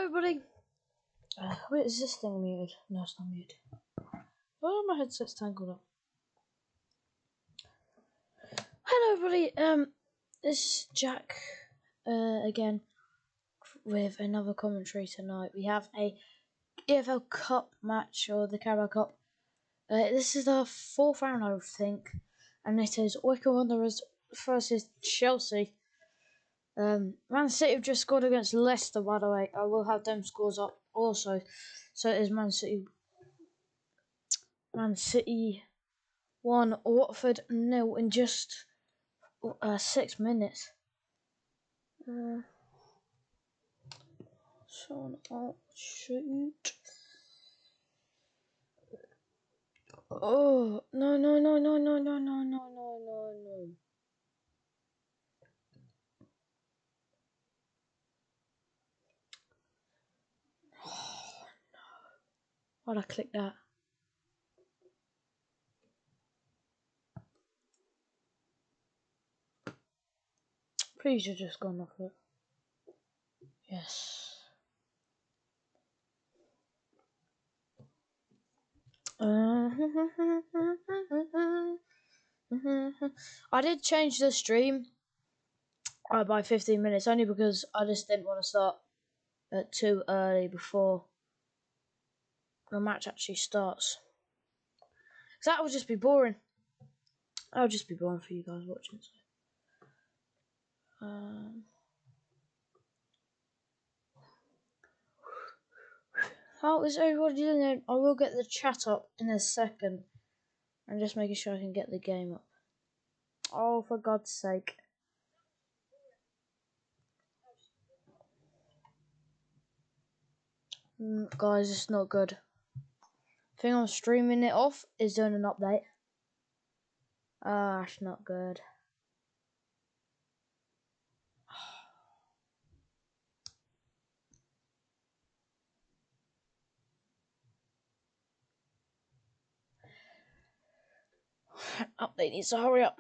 everybody. Wait, is this thing muted? No, it's not muted. Oh, my headset's tangled up. Hello, everybody. This is Jack again with another commentary tonight. We have a EFL Cup match, or the Carabao Cup. This is the fourth round, I think, and it is Wycombe Wanderers versus Chelsea. Man City have just scored against Leicester, by the way. I will have them scores up also. So it is Man City 1, Watford 0 in just 6 minutes. So I'll shoot. Oh, no. Oh, no. Why'd I click that? Please, you've just gone off it. Yes. I did change the stream by 15 minutes, only because I just didn't want to start too early before the match actually starts. So that would just be boring. That would just be boring for you guys watching. So. How is everybody doing? I will get the chat up in a second. I'm just making sure I can get the game up. Oh, for God's sake. Guys, it's not good. The thing I'm streaming it off is doing an update. Ah, it's not good. Update needs to hurry up.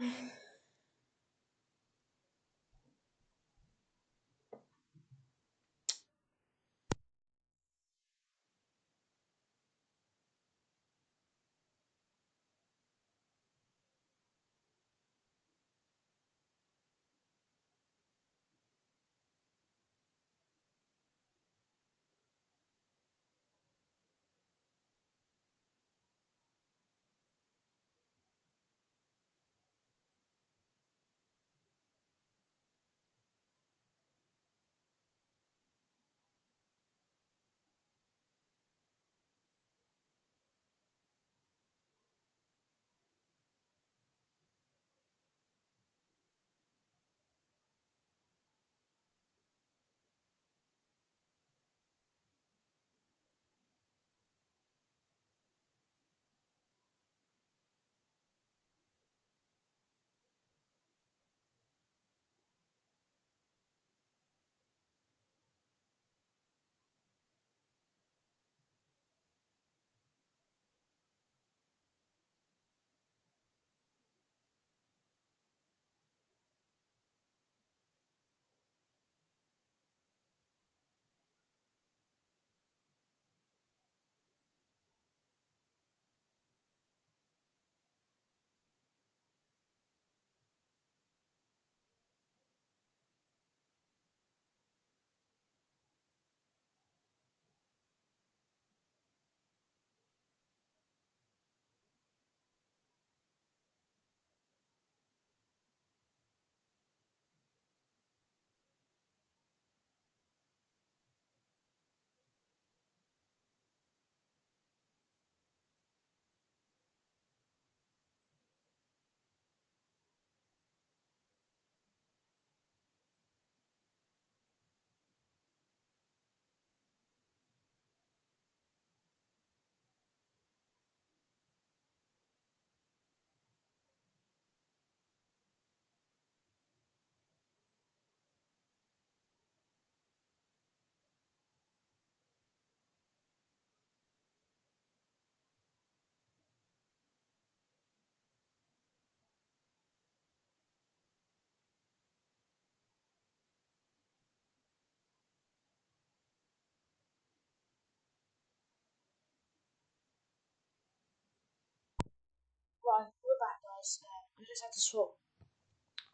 guys. I just had to swap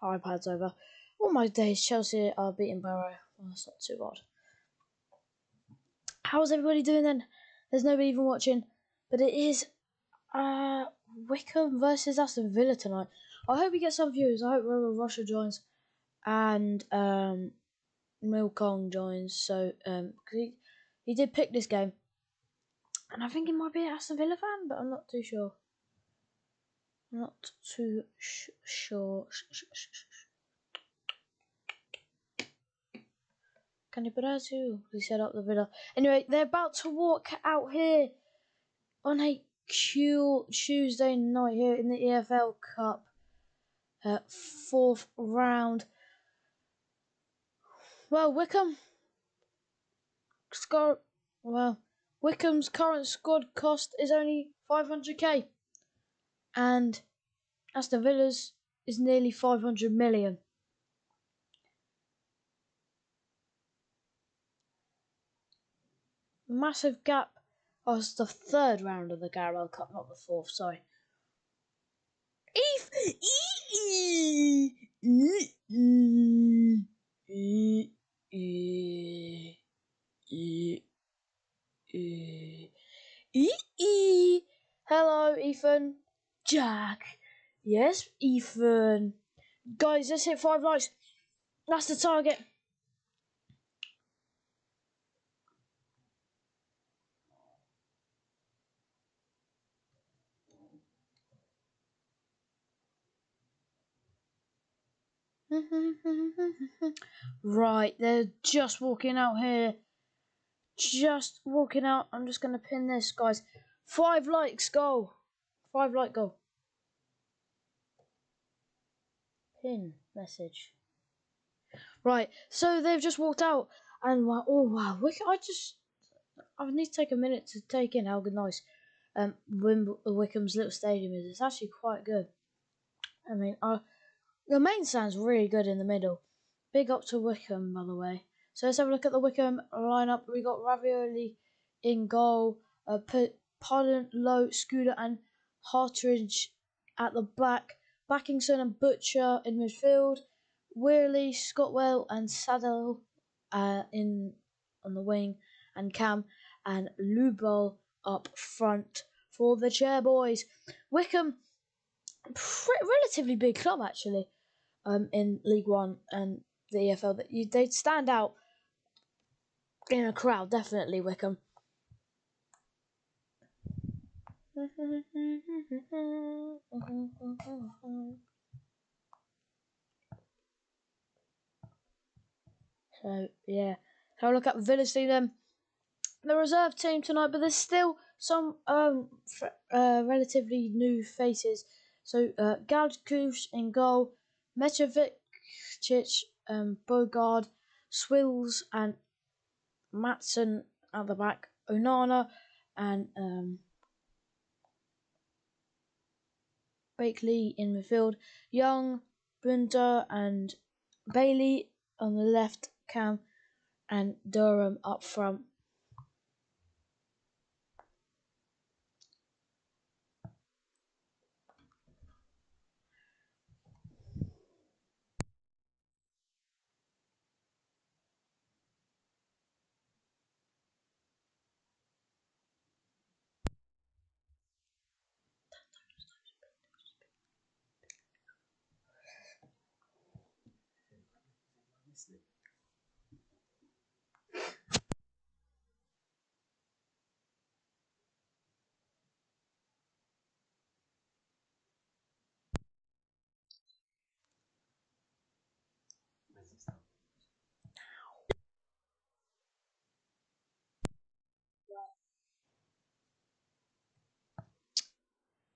iPads over. All my days, Chelsea are beating Barrow. Well, that's not too bad. How's everybody doing then? There's nobody even watching, but it is Wycombe versus Aston Villa tonight. I hope we get some views. I hope Robo Russia joins and Milkong joins. So he did pick this game, and I think he might be an Aston Villa fan, but I'm not too sure. Not too sure. Can you put out too? He set up the Villa. Anyway, they're about to walk out here on a cool Tuesday night here in the EFL Cup. 4th round. Well, Wycombe's current squad cost is only 500k, and Aston Villa's is nearly 500 million. Massive gap. Oh, it's the 3rd round of the Carabao Cup, not the 4th. Sorry. Hello, Ethan. Jack. Yes, Ethan. Guys, let's hit 5 likes. That's the target. Right, they're just walking out here. Just walking out. I'm just going to pin this, guys. 5 likes, go. 5 like go. Pin message. Right, so they've just walked out, and oh wow, I need to take a minute to take in how nice Wycombe's little stadium is. It's actually quite good. I mean, the main stand's really good in the middle. Big up to Wycombe, by the way. So let's have a look at the Wycombe lineup. We got Ravioli in goal, Pardon, Lowe, Scooter, and Hartridge at the back. Backingson and Butcher in midfield. Wearley, Scottwell, and Saddle in on the wing, and Cam and Lubel up front for the Chairboys. Wycombe, relatively big club actually, in League One and the EFL. They'd stand out in a crowd, definitely Wycombe. So yeah, have a look at Villa's team. The reserve team tonight, but there's still some relatively new faces. So Galkus in goal, Metrovic, Bogard, Swills, and Matson at the back, Onana and Bakeley in midfield, Young, Bunter, and Bailey on the left, Cam, and Durham up front.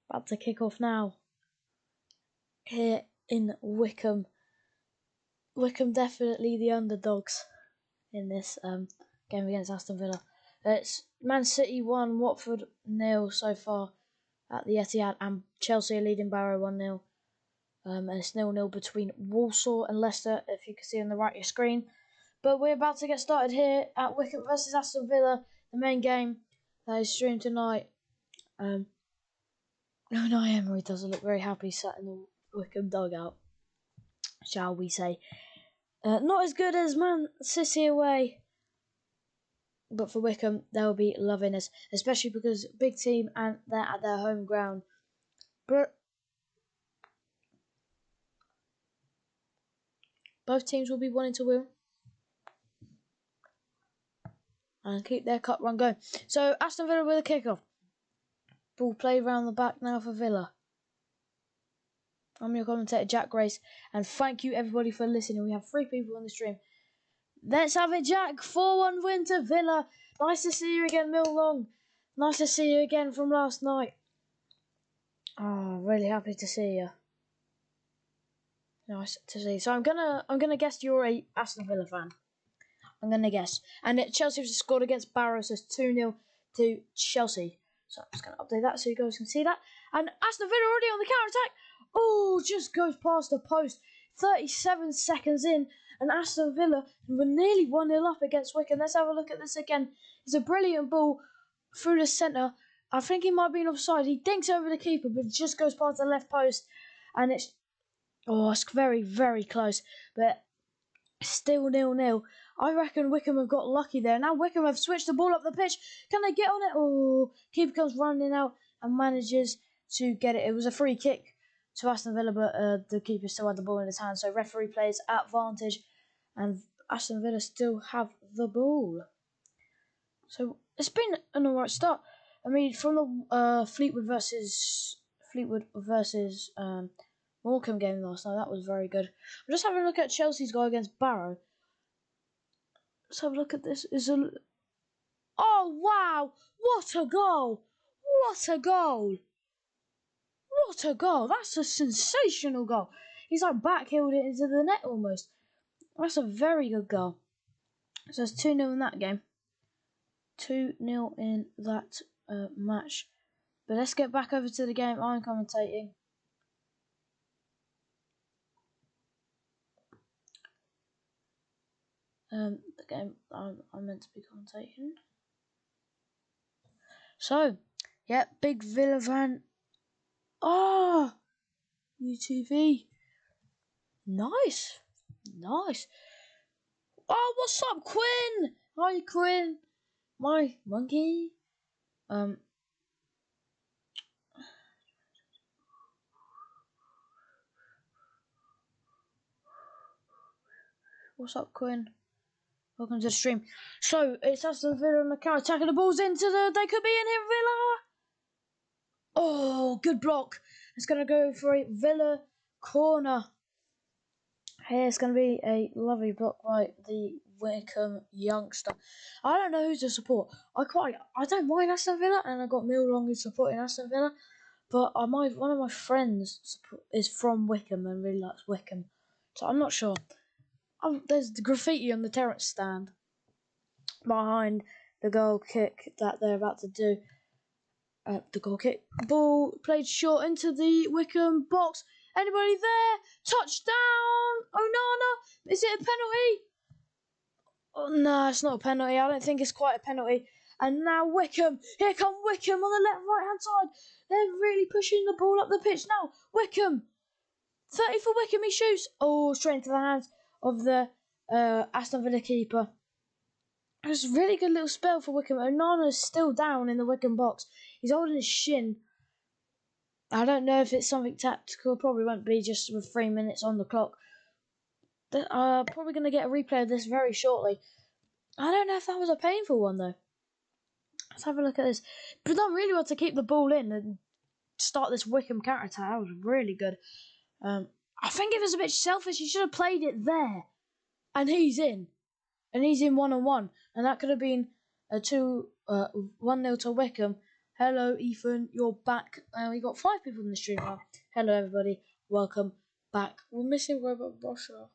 About to kick off now. Here in Wycombe. Wycombe definitely the underdogs in this game against Aston Villa. It's Man City 1, Watford 0 so far at the Etihad, and Chelsea are leading Barrow 1-0. And it's 0-0 between Walsall and Leicester, if you can see on the right of your screen. But we're about to get started here at Wycombe versus Aston Villa, the main game that is streamed tonight. No, Emery doesn't look very happy sat in the Wycombe dugout, shall we say. Not as good as Man City away, but for Wycombe, they'll be loving us, especially because big team and they're at their home ground. But both teams will be wanting to win and keep their cup run going. So Aston Villa with a kickoff. Ball played round the back now for Villa. I'm your commentator, Jack Grace, and thank you everybody for listening. We have 3 people on the stream. Let's have it, Jack. 4-1 win to Villa. Nice to see you again, Mill Long. Nice to see you again from last night. Oh, really happy to see you. Nice to see you. So I'm gonna guess you're a Aston Villa fan. I'm gonna guess. And Chelsea have just scored against Barrow, so it's 2-0 to Chelsea. So I'm just gonna update that so you guys can see that. And Aston Villa already on the counter attack. Oh, just goes past the post. 37 seconds in, and Aston Villa were nearly 1-0 up against Wycombe. Let's have a look at this again. It's a brilliant ball through the centre. I think he might be offside. He dinks over the keeper, but it just goes past the left post. And it's very, very close. But still 0-0. I reckon Wycombe have got lucky there. Now Wycombe have switched the ball up the pitch. Can they get on it? Oh, keeper comes running out and manages to get it. It was a free kick to Aston Villa, but the keeper still had the ball in his hand. So referee plays advantage, and Aston Villa still have the ball. So it's been an alright start. I mean, from the Fleetwood versus Wycombe game last night, that was very good. I'm just having a look at Chelsea's goal against Barrow. Let's have a look at this. Oh wow! What a goal! What a goal! What a goal! That's a sensational goal. He's like backheeled it into the net almost. That's a very good goal. So it's 2-0 in that game. 2-0 in that match. But let's get back over to the game I'm commentating. The game I'm meant to be commentating. So, yeah, big Villa fan. Oh, UTV. Nice. Oh, what's up, Quinn? Hi, Quinn. My monkey. What's up, Quinn? Welcome to the stream. So, it's Aston Villa on the counter attacking the balls into they could be in here, Villa. Oh, good block. It's going to go for a Villa corner. Here it's going to be a lovely block by the Wycombe youngster. I don't know who to support. I don't mind Aston Villa, and I got Mill Long who's supporting Aston Villa. But one of my friends is from Wycombe and really likes Wycombe. So I'm not sure. There's the graffiti on the terrace stand behind the goal kick that they're about to do. The goal kick. Ball played short into the Wycombe box. Anybody there? Touchdown! Onana! Is it a penalty? Oh, no, it's not a penalty. I don't think it's quite a penalty. And now Wycombe. Here come Wycombe on the right-hand side. They're really pushing the ball up the pitch now. Wycombe. 30 for Wycombe. He shoots. Oh, straight into the hands of the Aston Villa keeper. It was a really good little spell for Wycombe. Onana's still down in the Wycombe box. He's holding his shin. I don't know if it's something tactical. Probably won't be, just with 3 minutes on the clock. Probably going to get a replay of this very shortly. I don't know if that was a painful one, though. Let's have a look at this. But done really well to keep the ball in and start this Wycombe counter-attack. That was really good. I think it was a bit selfish. He should have played it there. And he's in. And he's in one-on-one. And that could have been a 1-0 to Wycombe. Hello, Ethan. You're back. We got 5 people in the stream now. Hello, everybody. Welcome back. We're missing Robert Russia.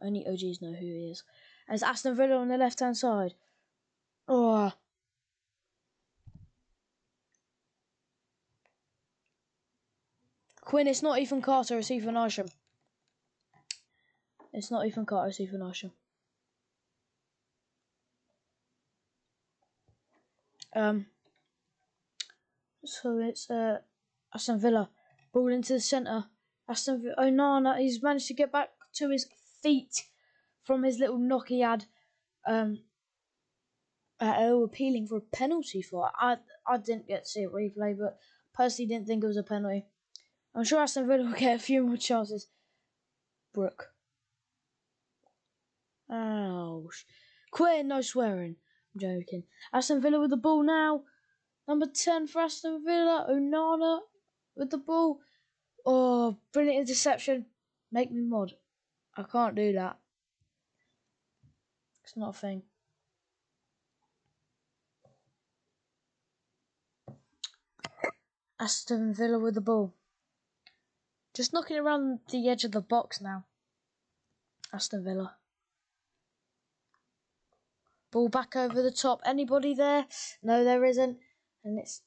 Only OGs know who he is. And it's Aston Villa on the left-hand side. Oh. Quinn, it's not Ethan Carter, it's Ethan Isham. It's not Ethan Carter, it's Ethan Isham. So it's Aston Villa. Ball into the centre. Aston Villa. Onana, he's managed to get back to his feet from his little knock he had. Appealing for a penalty for it. I didn't get to see it replay, but personally didn't think it was a penalty. I'm sure Aston Villa will get a few more chances. Brooke. Ouch. Quit, no swearing. I'm joking. Aston Villa with the ball now. Number 10 for Aston Villa. Onana with the ball. Oh, brilliant interception. Make me mod. I can't do that. It's not a thing. Aston Villa with the ball. Just knocking around the edge of the box now. Aston Villa. Ball back over the top. Anybody there? No, there isn't. And it's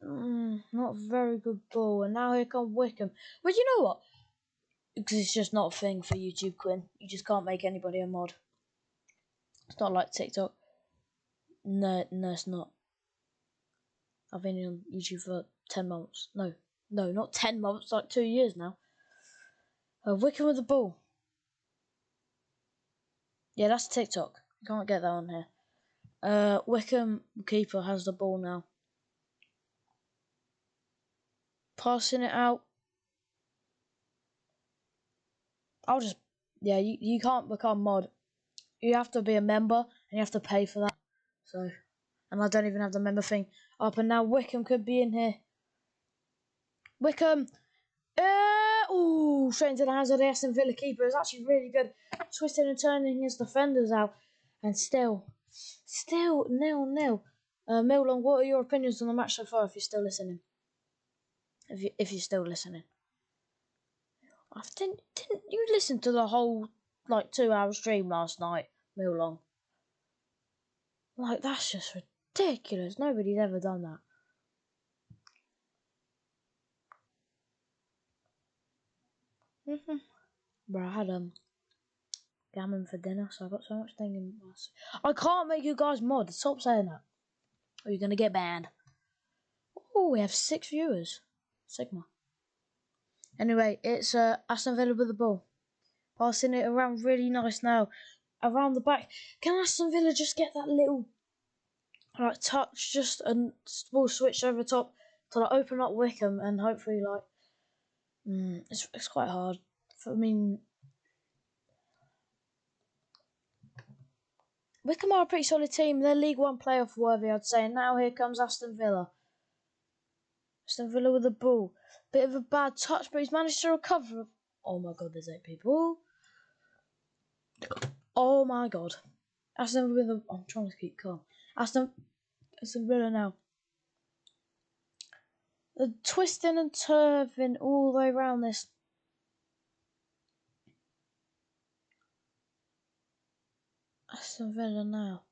not a very good ball. And now here comes Wycombe. But you know what? Because it's just not a thing for YouTube, Quinn. You just can't make anybody a mod. It's not like TikTok. No, it's not. I've been on YouTube for 10 months. No, not 10 months, like 2 years now. Wycombe with the ball. Yeah, that's TikTok. You can't get that on here. Wycombe keeper has the ball now. Passing it out. You can't become mod. You have to be a member and you have to pay for that. So, and I don't even have the member thing up. And now Wycombe could be in here. Wycombe. Straight into the hands of the Aston Villa keeper. It's actually really good. Twisting and turning his defenders out. And still 0-0. Milong, what are your opinions on the match so far if you're still listening? If you're still listening. Didn't you listen to the whole 2-hour stream last night, Milong? That's just ridiculous. Nobody's ever done that. Bro, I had gammon for dinner, so I got so much thinking. I can't make you guys mod. Stop saying that. Or you're gonna get banned. Oh, we have 6 viewers. Sigma. Anyway, it's Aston Villa with the ball. Passing it around really nice now. Around the back. Can Aston Villa just get that little touch, just a ball switch over top to open up Wycombe and hopefully it's quite hard. Wycombe are a pretty solid team. They're League One playoff worthy, I'd say. And now here comes Aston Villa. Aston Villa with the ball. Bit of a bad touch, but he's managed to recover. Oh my god, there's 8 people. Oh my god. Aston Villa. I'm trying to keep calm. Aston Villa now. The twisting and turving all the way around this. Aston Villa now.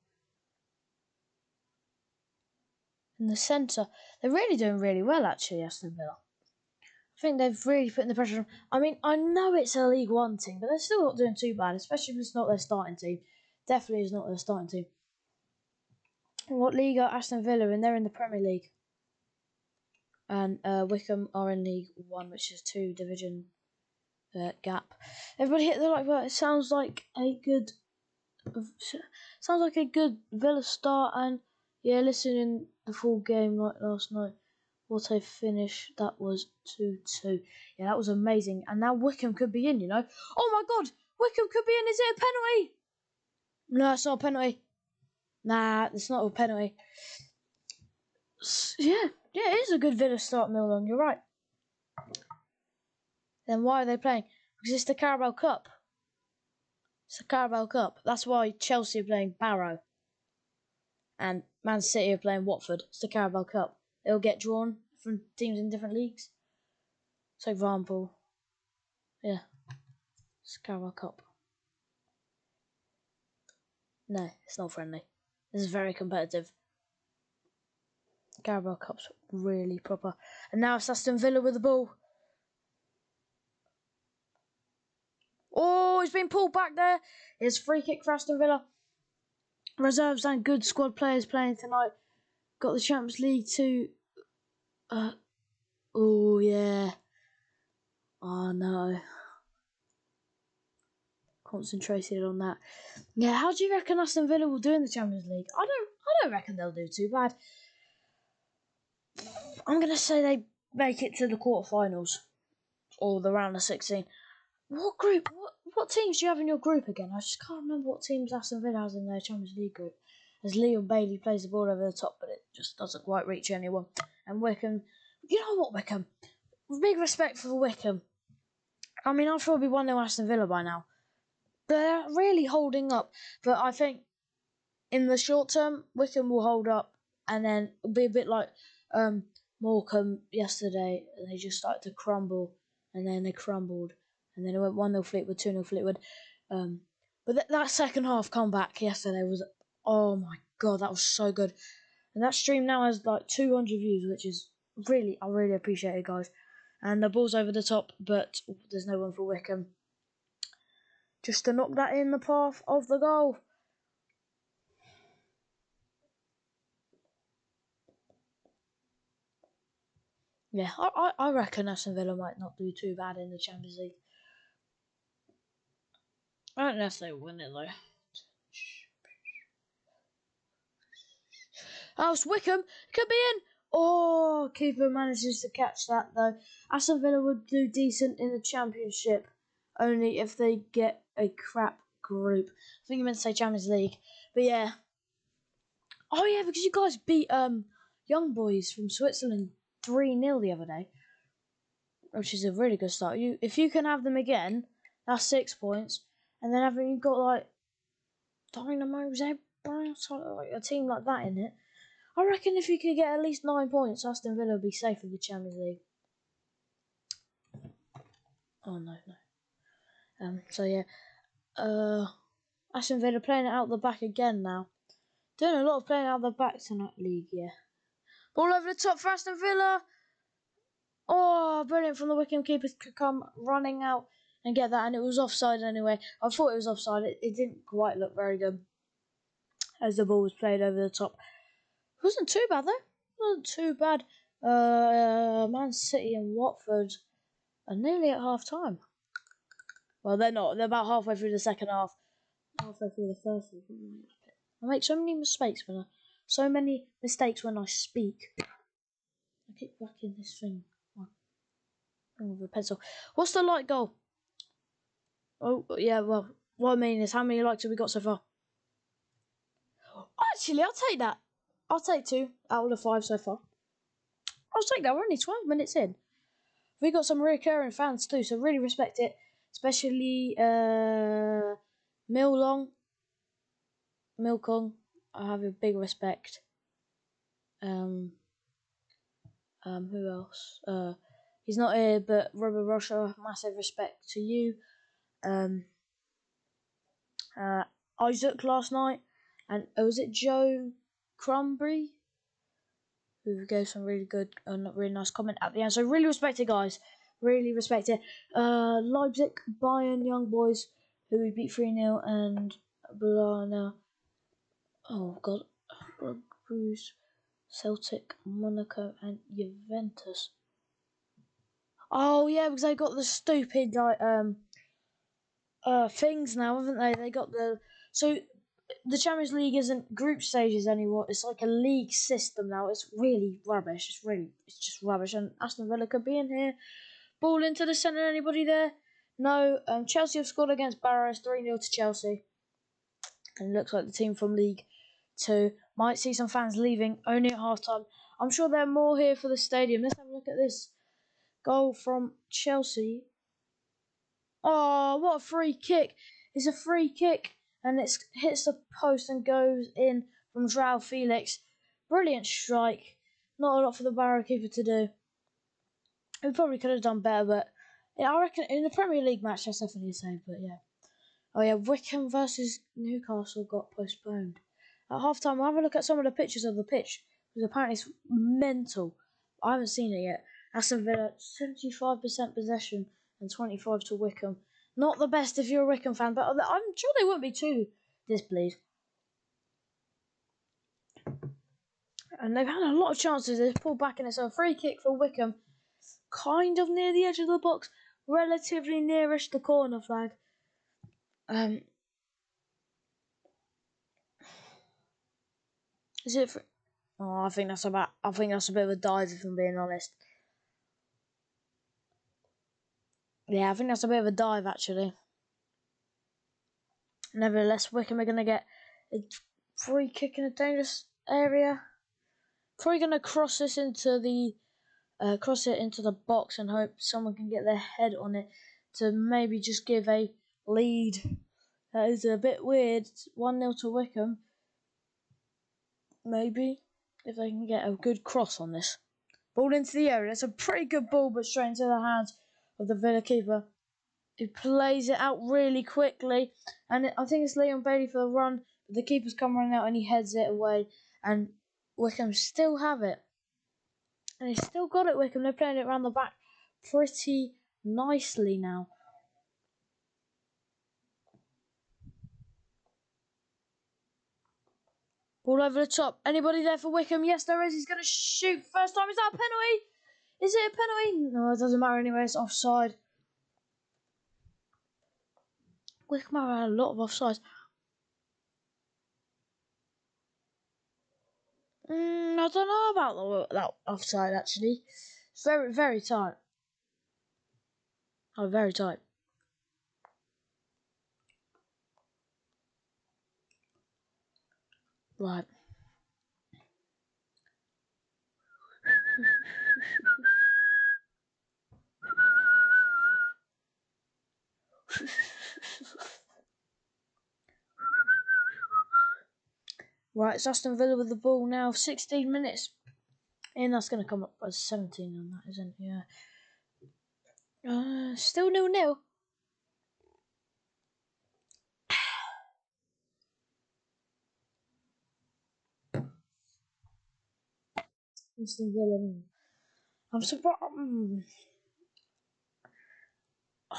In the centre. They're really doing really well, actually, Aston Villa. I think they've really put in the pressure on. I mean, I know it's a League One team, but they're still not doing too bad, especially if it's not their starting team. Definitely is not their starting team. What league are Aston Villa in? They're in the Premier League. And Wycombe are in League One, which is 2 division gap. Everybody hit the like button. It sounds like a good Villa start, and yeah, listening the full game like last night. What a finish. That was 2-2. Yeah, that was amazing. And now Wycombe could be in, you know. Oh my god! Wycombe could be in. Is it a penalty? No, it's not a penalty. Nah, it's not a penalty. Yeah, it is a good Villa start, Milong. You're right. Then why are they playing? Because it's the Carabao Cup. It's the Carabao Cup. That's why Chelsea are playing Barrow. And Man City are playing Watford. It's the Carabao Cup. They'll get drawn from teams in different leagues. So, for example, yeah, it's the Carabao Cup. No, it's not friendly. This is very competitive. Carabao Cup's really proper. And now it's Aston Villa with the ball. Oh, he's been pulled back there. It's free kick for Aston Villa. Reserves and good squad players playing tonight. Got the Champions League 2 Oh, yeah. Oh, no. Concentrated on that. Yeah, how do you reckon Aston Villa will do in the Champions League? I don't reckon they'll do too bad. I'm gonna say they make it to the quarterfinals or the round of 16. What group? What teams do you have in your group again? I just can't remember what teams Aston Villa has in their Champions League group. As Leon Bailey plays the ball over the top, but it just doesn't quite reach anyone. And Wycombe, you know what, Wycombe? Big respect for Wycombe. I mean, I'm probably 1-0 Aston Villa by now. They're really holding up, but I think in the short term, Wycombe will hold up, and then it'll be a bit like Morecambe yesterday. They just started to crumble, and then they crumbled, and then it went 1-0 Fleetwood, 2-0 Fleetwood. But that second half comeback yesterday was, oh my god, that was so good. And that stream now has like 200 views, which is I really appreciate it, guys. And the ball's over the top, but there's no one for Wycombe. Just to knock that in the path of the goal. Yeah, I reckon Aston Villa might not do too bad in the Champions League. I don't know if they win it though. Oh, it's Wycombe. Could be in. Oh, keeper manages to catch that though. Aston Villa would do decent in the Championship, only if they get a crap group. I think you meant to say Champions League, but yeah. Oh yeah, because you guys beat Young Boys from Switzerland 3-0 the other day, which is a really good start. If you can have them again, that's 6 points, and then having you've got like Dynamo Zebra, like a team like that in it. I reckon if you could get at least 9 points, Aston Villa will be safe in the Champions League. Oh no. So yeah, Aston Villa playing it out the back again now. Doing a lot of playing out the back tonight, league. Yeah. Ball over the top for Aston Villa. Oh, brilliant from the Wycombe keeper to come running out and get that, and it was offside anyway. I thought it was offside. It didn't quite look very good as the ball was played over the top. It wasn't too bad though. It wasn't too bad. Man City and Watford are nearly at half time. Well, they're not. They're about halfway through the second half. Halfway through the first. I make so many mistakes when I speak. I keep whacking this thing with a pencil. What's the light goal? Oh yeah. Well, what I mean is, how many likes have we got so far? Actually, I'll take that. I'll take 2 out of the 5 so far. I'll take that. We're only 12 minutes in. We got some recurring fans too, so really respect it. Especially Milkong. I have a big respect. Who else? He's not here, but Robert Rocha, massive respect to you. Isaac last night, and was it Joe Crumbry? Who gave some really good and really nice comment at the end. So really respect it, guys. Really respect it. Leipzig, Bayern, Young Boys, who we beat 3-0, and Blana. Oh god, Bruce, Celtic, Monaco, and Juventus. Oh yeah, because they got the stupid things now, haven't they? They got the Champions League isn't group stages anymore. It's like a league system now. It's really rubbish. It's just rubbish. And Aston Villa could be in here. Ball into the centre. Anybody there? No. Chelsea have scored against Barrows 3-0 to Chelsea. And it looks like the team from League 2 might see some fans leaving only at half time. I'm sure there are more here for the stadium. Let's have a look at this goal from Chelsea. Oh, what a free kick. It's a free kick. And it hits the post and goes in from Joao Felix. Brilliant strike. Not a lot for the Barrow keeper to do. We probably could have done better, but yeah, I reckon in the Premier League match that's definitely a save, but yeah. Oh yeah, Wycombe versus Newcastle got postponed. At half time, we'll have a look at some of the pictures of the pitch, because apparently it's mental. I haven't seen it yet. Aston Villa, 75% possession and 25 to Wycombe. Not the best if you're a Wycombe fan, but I'm sure they won't be too displeased. And they've had a lot of chances. They've pulled back, and it's a free kick for Wycombe. Kind of near the edge of the box, relatively nearish the corner flag. Is it? I think that's a bit of a dive, if I'm being honest. Yeah, I think that's a bit of a dive, actually. Nevertheless, Wycombe are going to get a free kick in a dangerous area. Probably going to cross it into the box and hope someone can get their head on it to maybe just give a lead. That is a bit weird. 1-0 to Wycombe. Maybe if they can get a good cross on this. Ball into the area. It's a pretty good ball, but straight into the hands of the Villa keeper. He plays it out really quickly, and I think it's Leon Bailey for the run, but the keeper's come running out and he heads it away, and Wycombe still have it. And he's still got it, Wycombe. They're playing it around the back pretty nicely now. Ball over the top. Anybody there for Wycombe? Yes, there is. He's going to shoot. First time. Is that a penalty? Is it a penalty? No, it doesn't matter anyway. It's offside. Wycombe had a lot of offsides. I don't know about that offside, actually. It's very, very tight. Oh, very tight. Right. Right, it's Aston Villa with the ball now. 16 minutes. And that's going to come up as 17 on that, isn't it? Yeah. Still 0-0. Aston Villa. I'm surprised. I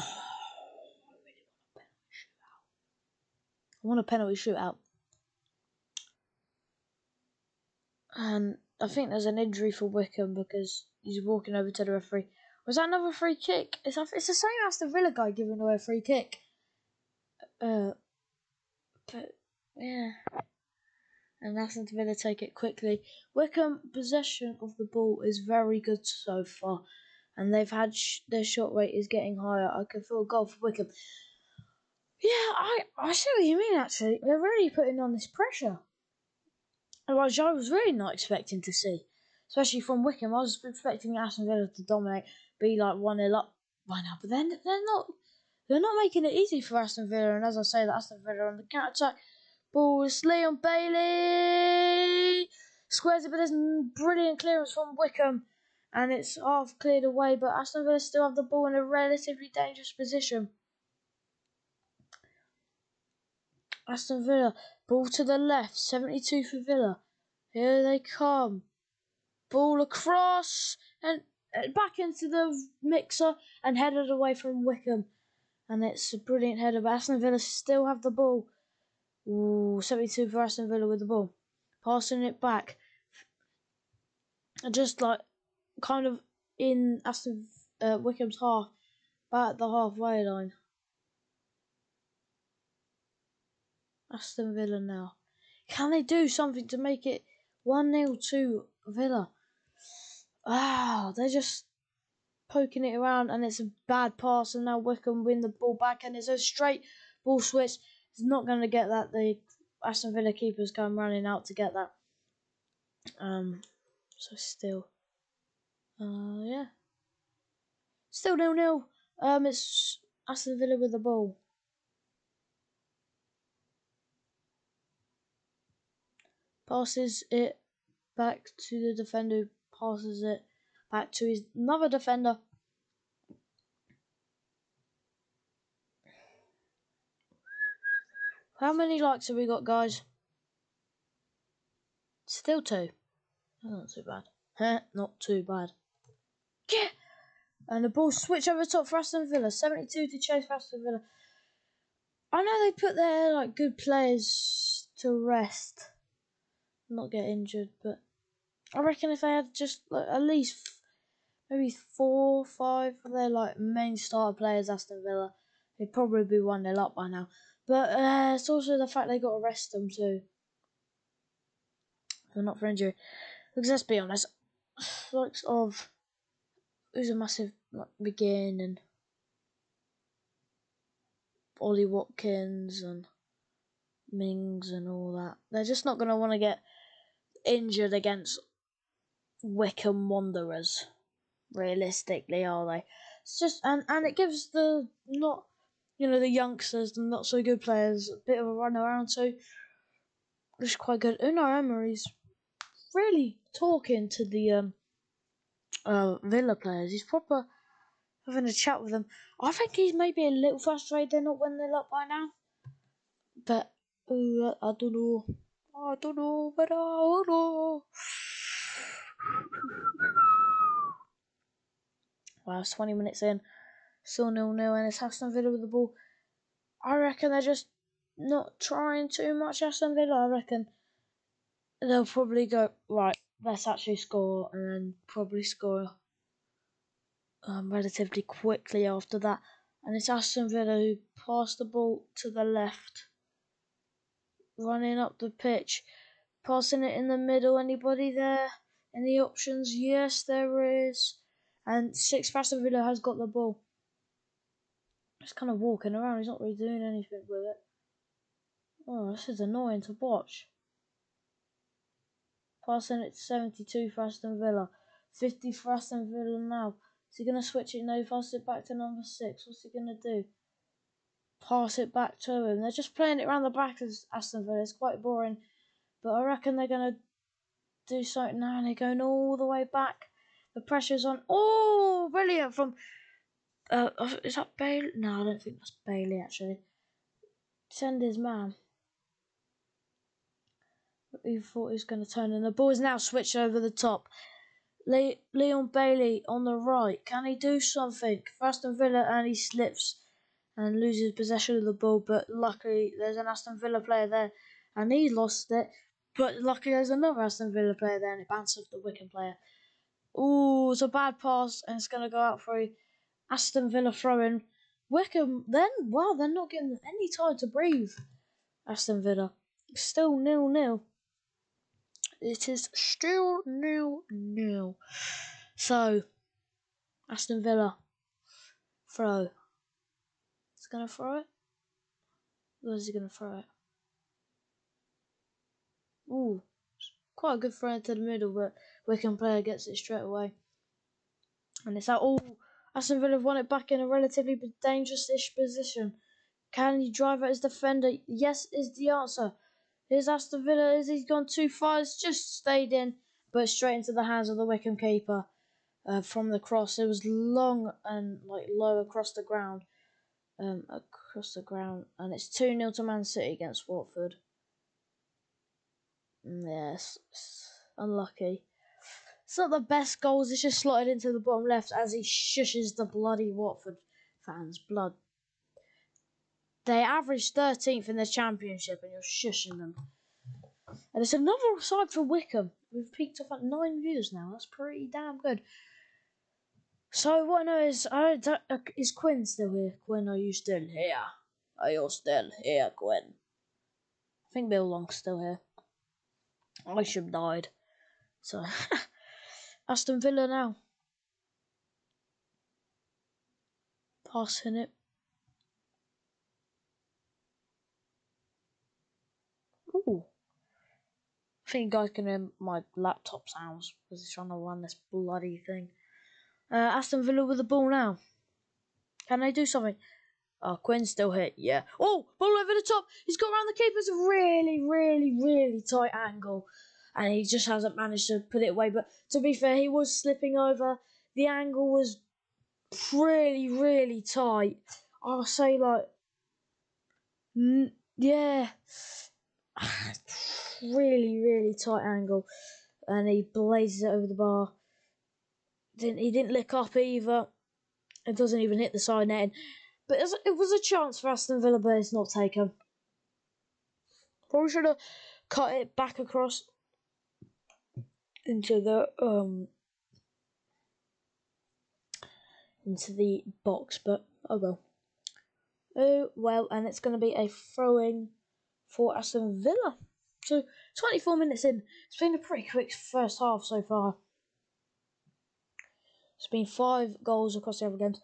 want a penalty shootout. And I think there's an injury for Wycombe because he's walking over to the referee. Was that another free kick? It's the same Aston Villa guy giving away a free kick. But yeah. And Aston Villa take it quickly. Wycombe possession of the ball is very good so far. And they've had their shot rate is getting higher. I can feel a goal for Wycombe. Yeah, I see what you mean, actually. They're really putting on this pressure. Which I was really not expecting to see. Especially from Wycombe. I was expecting Aston Villa to dominate, be like 1-0 up by now. But then they're not making it easy for Aston Villa. And as I say, that Aston Villa on the counter-attack. Ball is Leon Bailey. Squares it, but there's brilliant clearance from Wycombe. And it's half cleared away, but Aston Villa still have the ball in a relatively dangerous position. Aston Villa, ball to the left, 72 for Villa. Here they come. Ball across and back into the mixer and headed away from Wycombe. And it's a brilliant header, but Aston Villa still have the ball. Ooh, 72 for Aston Villa with the ball. Passing it back. Just like kind of in Wycombe's half, back at the halfway line. Aston Villa now. Can they do something to make it 1-0 to Villa? They're just poking it around, and it's a bad pass, and now Wycombe win the ball back, and it's a straight ball switch. It's not going to get that. The Aston Villa keeper's come running out to get that. So still, yeah. Still 0-0. It's Aston Villa with the ball. Passes it back to the defender who passes it back to another defender. How many likes have we got, guys? Still 2. That's not too bad. Not too bad. Yeah! And the ball switch over the top for Aston Villa. 72 to chase for Aston Villa. I know they put their good players to rest. Not get injured, but I reckon if they had just like, at least maybe 4 or 5 of their like main starter players, Aston Villa, they'd probably be 1-0 up by now. But it's also the fact they got to rest them too. They're not for injury. Because let's be honest, likes of who's a massive like, McGinn and Ollie Watkins and Mings and all that. They're just not going to want to get injured against Wycombe Wanderers. Realistically, are they? It's just and it gives the not the youngsters, the not so good players, a bit of a run around. So it's quite good. Unai Emery's really talking to the Villa players. He's proper having a chat with them. I think he's maybe a little frustrated they're not winning the lot by now. But I don't know. I don't know, but I don't know. Wow, it's 20 minutes in. Still 0-0, and it's Aston Villa with the ball. I reckon they're just not trying too much, Aston Villa. I reckon they'll probably go, right, let's actually score, and then probably score relatively quickly after that. And it's Aston Villa who pass the ball to the left, running up the pitch, passing it in the middle. Anybody there? Any options? Yes, there is. And sixth Aston Villa has got the ball. Just kind of walking around. He's not really doing anything with it. Oh, this is annoying to watch. Passing it to 72 for Aston Villa. 50 for Aston Villa now. Is he going to switch it? No, pass it back to number 6. What's he going to do? Pass it back to him. They're just playing it around the back of Aston Villa. It's quite boring. But I reckon they're going to do something now. And they're going all the way back. The pressure's on. Oh, brilliant from... is that Bailey? No, I don't think that's Bailey, actually. Send his man. He thought he was going to turn, and the ball is now switched over the top. Leon Bailey on the right. Can he do something for Aston Villa? And he slips and loses possession of the ball. But luckily, there's an Aston Villa player there, and he lost it. But luckily, there's another Aston Villa player there, and it bounced off the Wycombe player. Ooh, it's a bad pass, and it's going to go out for a Aston Villa throw-in. Wycombe, then, wow, they're not getting any time to breathe. Aston Villa. Still 0-0. It is still 0-0. So, Aston Villa. Throw. He's going to throw it? Where is he going to throw it? Ooh. Quite a good throw into the middle, but Wycombe player gets it straight away. And it's out. Oh, Aston Villa have won it back in a relatively dangerous-ish position. Can he drive at his defender? Yes is the answer. Here's Aston Villa. Is he gone too far? It's just stayed in, but straight into the hands of the Wycombe keeper from the cross. It was long and like low across the ground. And it's 2-0 to Man City against Watford. Yes, unlucky. It's not the best goals. It's just slotted into the bottom left as he shushes the bloody Watford fans. Blood. They averaged 13th in the Championship, and you're shushing them. And it's another side for Wycombe. We've peaked off at 9 views now. That's pretty damn good. So what I know is Quinn still here? Quinn, are you still here? Are you still here, Quinn? I think Bill Long's still here. I should have died. So Aston Villa now. Passing it. Ooh. I think you guys can hear my laptop sounds because it's trying to run this bloody thing. Aston Villa with the ball now. Can they do something? Oh, Quinn's still hit, yeah. Oh, ball over the top. He's got around the keeper's a really, really, really tight angle. And he just hasn't managed to put it away. But to be fair, he was slipping over. The angle was really, really tight. I'll say like, yeah. Really, really tight angle. And he blazes it over the bar. He didn't lick up either. It doesn't even hit the side netting. But it was a chance for Aston Villa, but it's not taken. Probably should have cut it back across. into the box, but oh well. Oh well, and it's going to be a throw-in for Aston Villa. So 24 minutes in, it's been a pretty quick first half so far. It's been 5 goals across the other games.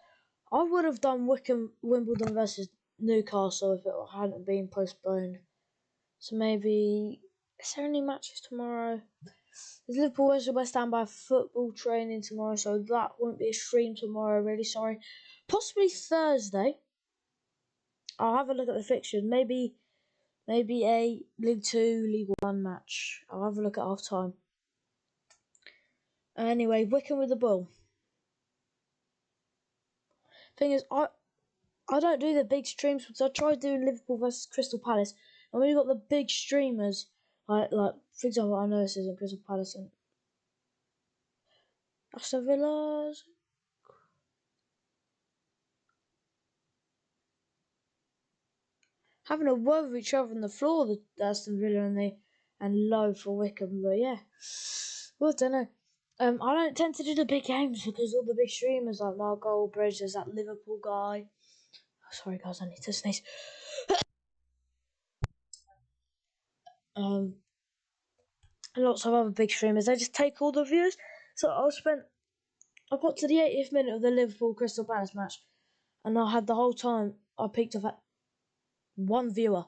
I would have done Wimbledon versus Newcastle if it hadn't been postponed. So maybe, is there any matches tomorrow? There's Liverpool versus West Ham by football training tomorrow, so that won't be a stream tomorrow, really sorry. Possibly Thursday. I'll have a look at the fixtures. Maybe a League 2, League 1 match. I'll have a look at half time. Anyway, Wycombe with the ball. Thing is, I don't do the big streams because I tried doing Liverpool versus Crystal Palace, and when you got the big streamers, like for example, I know this isn't Crystal Palace and Aston Villa. Having a word with each other on the floor, the Aston Villa and low for Wycombe, but yeah. Well, I don't know. I don't tend to do the big games because all the big streamers like Mark Goldbridge, there's that Liverpool guy. Oh, sorry guys, I need to sneeze. And lots of other big streamers, they just take all the views. So I got to the 80th minute of the Liverpool Crystal Palace match, and I had the whole time I picked up at 1 viewer.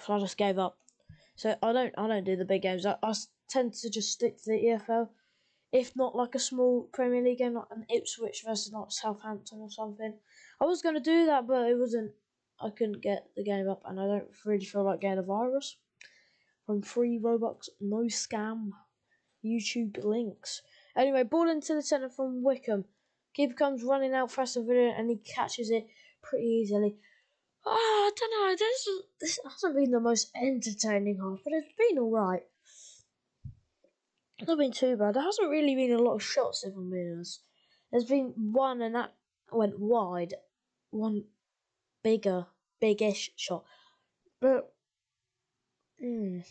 So I just gave up. So I don't do the big games. I tend to just stick to the EFL. If not like a small Premier League game, like an Ipswich versus like Southampton or something. I was going to do that, but it wasn't. I couldn't get the game up, and I don't really feel like getting a virus from free Robux. No scam. YouTube links. Anyway, ball into the centre from Wycombe. Keeper comes running out for Aston Villa, and he catches it pretty easily. I don't know. This hasn't been the most entertaining half, but it's been alright. It's not been too bad. There hasn't really been a lot of shots, if I'm being honest. There's been one, and that went wide. One biggish shot. But, mm,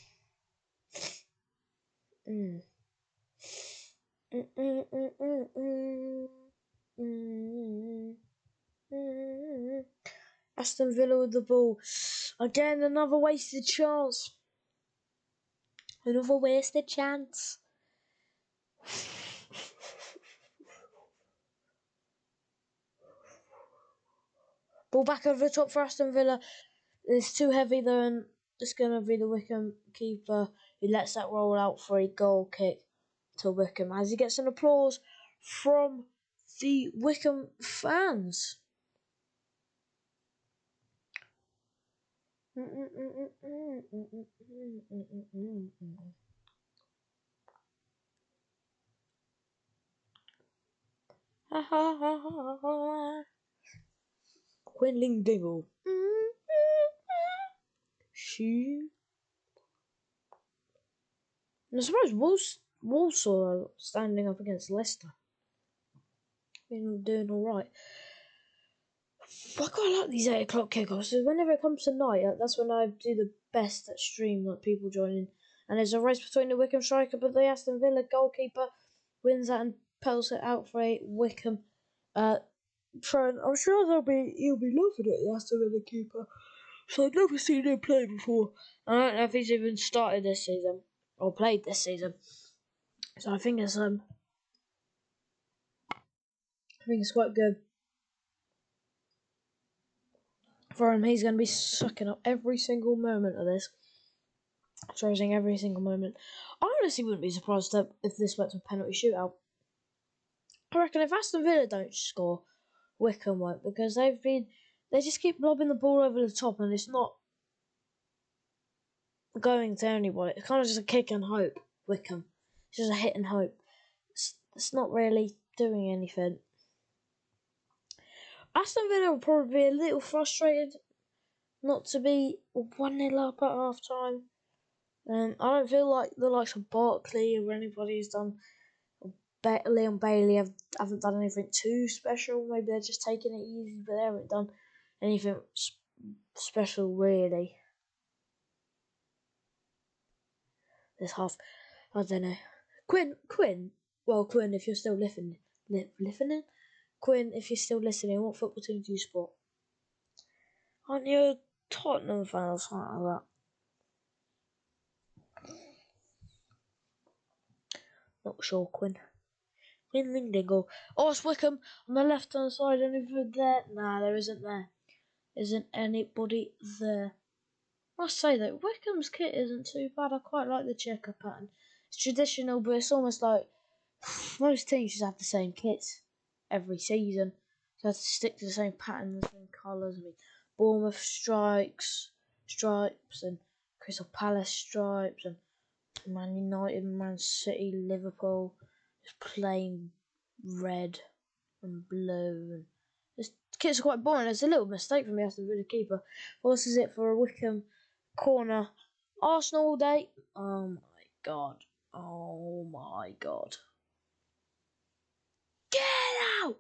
mm, mm, mm, mm, mm, mm, mm, mm. Aston Villa with the ball. Again, another wasted chance. Another wasted chance. Ball back over the top for Aston Villa. It's too heavy though, and it's going to be the Wycombe keeper who lets that roll out for a goal kick to Wycombe as he gets an applause from the Wycombe fans. Quinling Dingle. She. And I suppose Walsall are standing up against Leicester. Been doing alright. I quite like these 8 o'clock kickoffs. So whenever it comes to night, that's when I do the best at stream, like people joining. And there's a race between the Wycombe striker, but the Aston Villa goalkeeper wins that and pelts it out for a Wycombe throw. I'm sure he'll be loving it, the Aston Villa keeper. So I've never seen him play before. I don't know if he's even started this season or played this season. So I think it's quite good for him. He's going to be sucking up every single moment of this. Treasuring every single moment. I honestly wouldn't be surprised if this went to a penalty shootout. I reckon if Aston Villa don't score, Wycombe won't, because they just keep lobbing the ball over the top and it's not going to anyone. It's kind of just a kick and hope, Wycombe. It's just a hit and hope. It's not really doing anything. Aston Villa will probably be a little frustrated not to be 1-0 up at half time. I don't feel like the likes of Barkley or anybody who's done Leon Bailey haven't done anything too special. Maybe they're just taking it easy, but they haven't done anything special really this half. I don't know. Quinn. Well, Quinn, if you're still listening. Quinn, if you're still listening, what football team do you support? Aren't you a Tottenham fan or something like that? Not sure, Quinn. Quinn Lingdingle. Oh, it's Wycombe on the left-hand side. Anything there? Nah, there isn't there. Isn't anybody there. I must say that Wycombe's kit isn't too bad. I quite like the checker pattern. It's traditional, but it's almost like most teams just have the same kits every season. So have to stick to the same pattern, the same colours. I mean, Bournemouth stripes, and Crystal Palace stripes, and Man United, Man City, Liverpool, just plain red and blue. And this kits are quite boring. It's a little mistake for me as the keeper. Forces it for a Wycombe corner. Arsenal all day. Oh my god. Oh my god. Get out!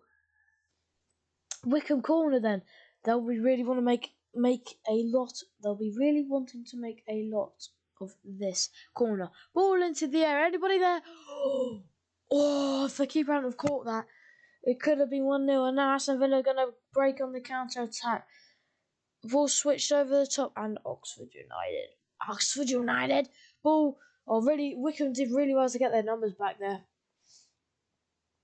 Wycombe corner then. They'll be really want to make a lot. They'll be really wanting to make a lot of this corner. Ball into the air. Anybody there? Oh, if the keeper hadn't have caught that, it could have been 1-0. And now Aston Villa are going to break on the counter attack. Ball switched over the top, and Oxford United. Ball. Oh, really? Wycombe did really well to get their numbers back there.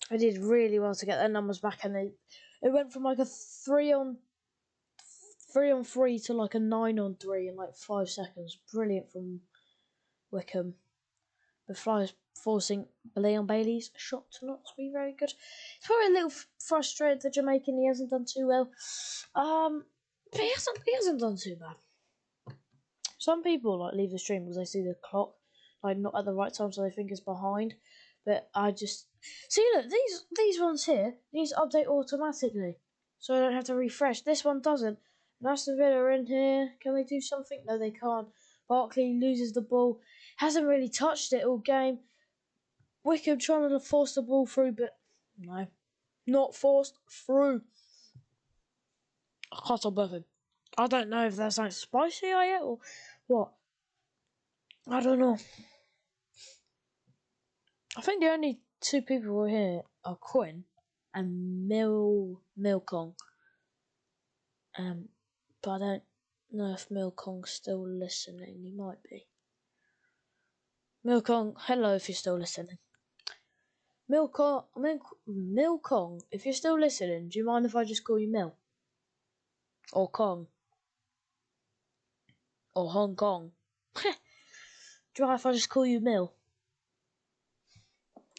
They did really well to get their numbers back, and it went from like a 3-on-3 to like a 9-on-3 in like 5 seconds. Brilliant from Wycombe. The Flyers forcing Leon Bailey's shot to not be very good. It's probably a little frustrated, the Jamaican. He hasn't done too well. But he hasn't done too bad. Some people like leave the stream because they see the clock like not at the right time, so they think it's behind. But I just see, look, these ones here, these update automatically, so I don't have to refresh. This one doesn't. And Aston Villa are in here. Can they do something? No, they can't. Barkley loses the ball. Hasn't really touched it all game. Wycombe trying to force the ball through, but no, not forced through. I can't above him. I don't know if that's like spicy yet or what. I don't know. I think the only 2 people who are here are Quinn and Milcong. But I don't know if Milcong's still listening. He might be. Milcong, hello if you're still listening. Milcong, if you're still listening, do you mind if I just call you Mil? Or Kong? Or Hong Kong? Do you mind if I just call you Mil?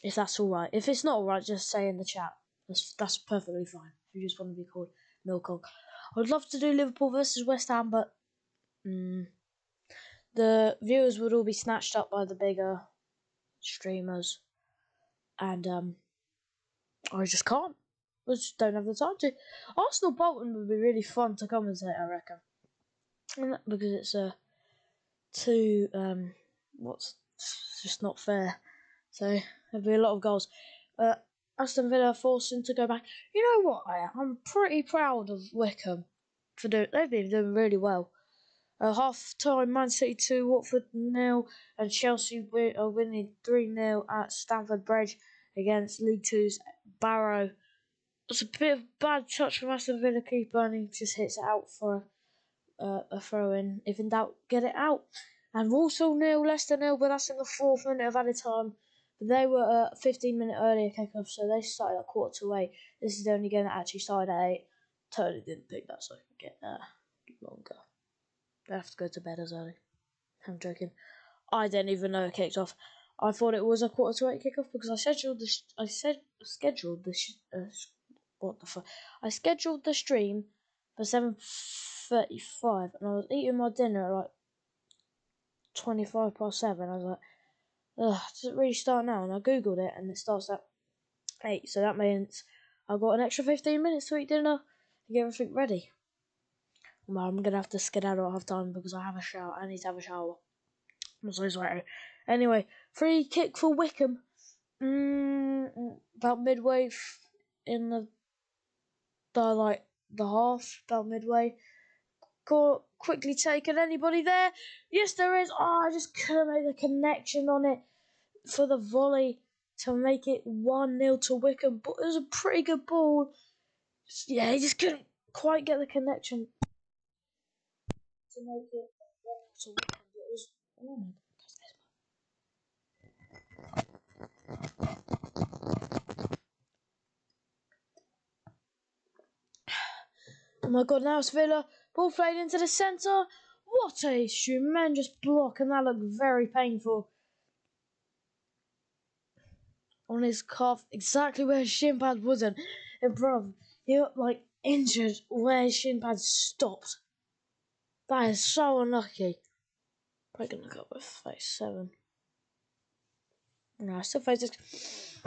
If that's alright. If it's not alright, just say in the chat. That's perfectly fine. If you just want to be called Milcong. I would love to do Liverpool versus West Ham, but the viewers would all be snatched up by the bigger streamers. And I just can't. I just don't have the time to. Arsenal Bolton would be really fun to commentate, I reckon. Because it's what's just not fair. So there'll be a lot of goals. Aston Villa forcing to go back. You know what? I'm pretty proud of Wycombe for doing. They've been doing really well. Half time, Man City 2, Watford 0, and Chelsea are winning 3-0 at Stamford Bridge against League Two's Barrow. It's a bit of a bad touch from Aston Villa keeper, and he just hits it out for a throw in. If in doubt, get it out. And Walsall 0, Leicester 0, but that's in the 4th minute of added time. But they were 15-minute earlier kickoff, so they started at 7:45. This is the only game that actually started at 8. Totally didn't pick that, so I can get longer. I have to go to bed as early. I'm joking. I didn't even know it kicked off. I thought it was a 7:45 kickoff because I scheduled the stream for 7:35, and I was eating my dinner at like 7:25. I was like, ugh, does it really start now? And I googled it, and it starts at 8. So that means I've got an extra 15 minutes to eat dinner and get everything ready. Well, I'm gonna have to skedaddle at half time because I have a shower. I need to have a shower. I'm so sorry. Anyway, free kick for Wycombe. About midway in the half. About midway. Quickly taken. Anybody there? Yes, there is. Oh, I just couldn't make the connection on it. for the volley to make it 1-0 to Wycombe, but it was a pretty good ball. Yeah, he just couldn't quite get the connection to make it 1-0 to Wycombe. It was, oh my Oh my god, now it's Villa. Ball played into the centre. What a tremendous block, and that looked very painful. On his calf, exactly where his shin pad wasn't. And bruv, he looked like injured where his shin pad stopped. That is so unlucky. Probably gonna go with 37. No, still 36.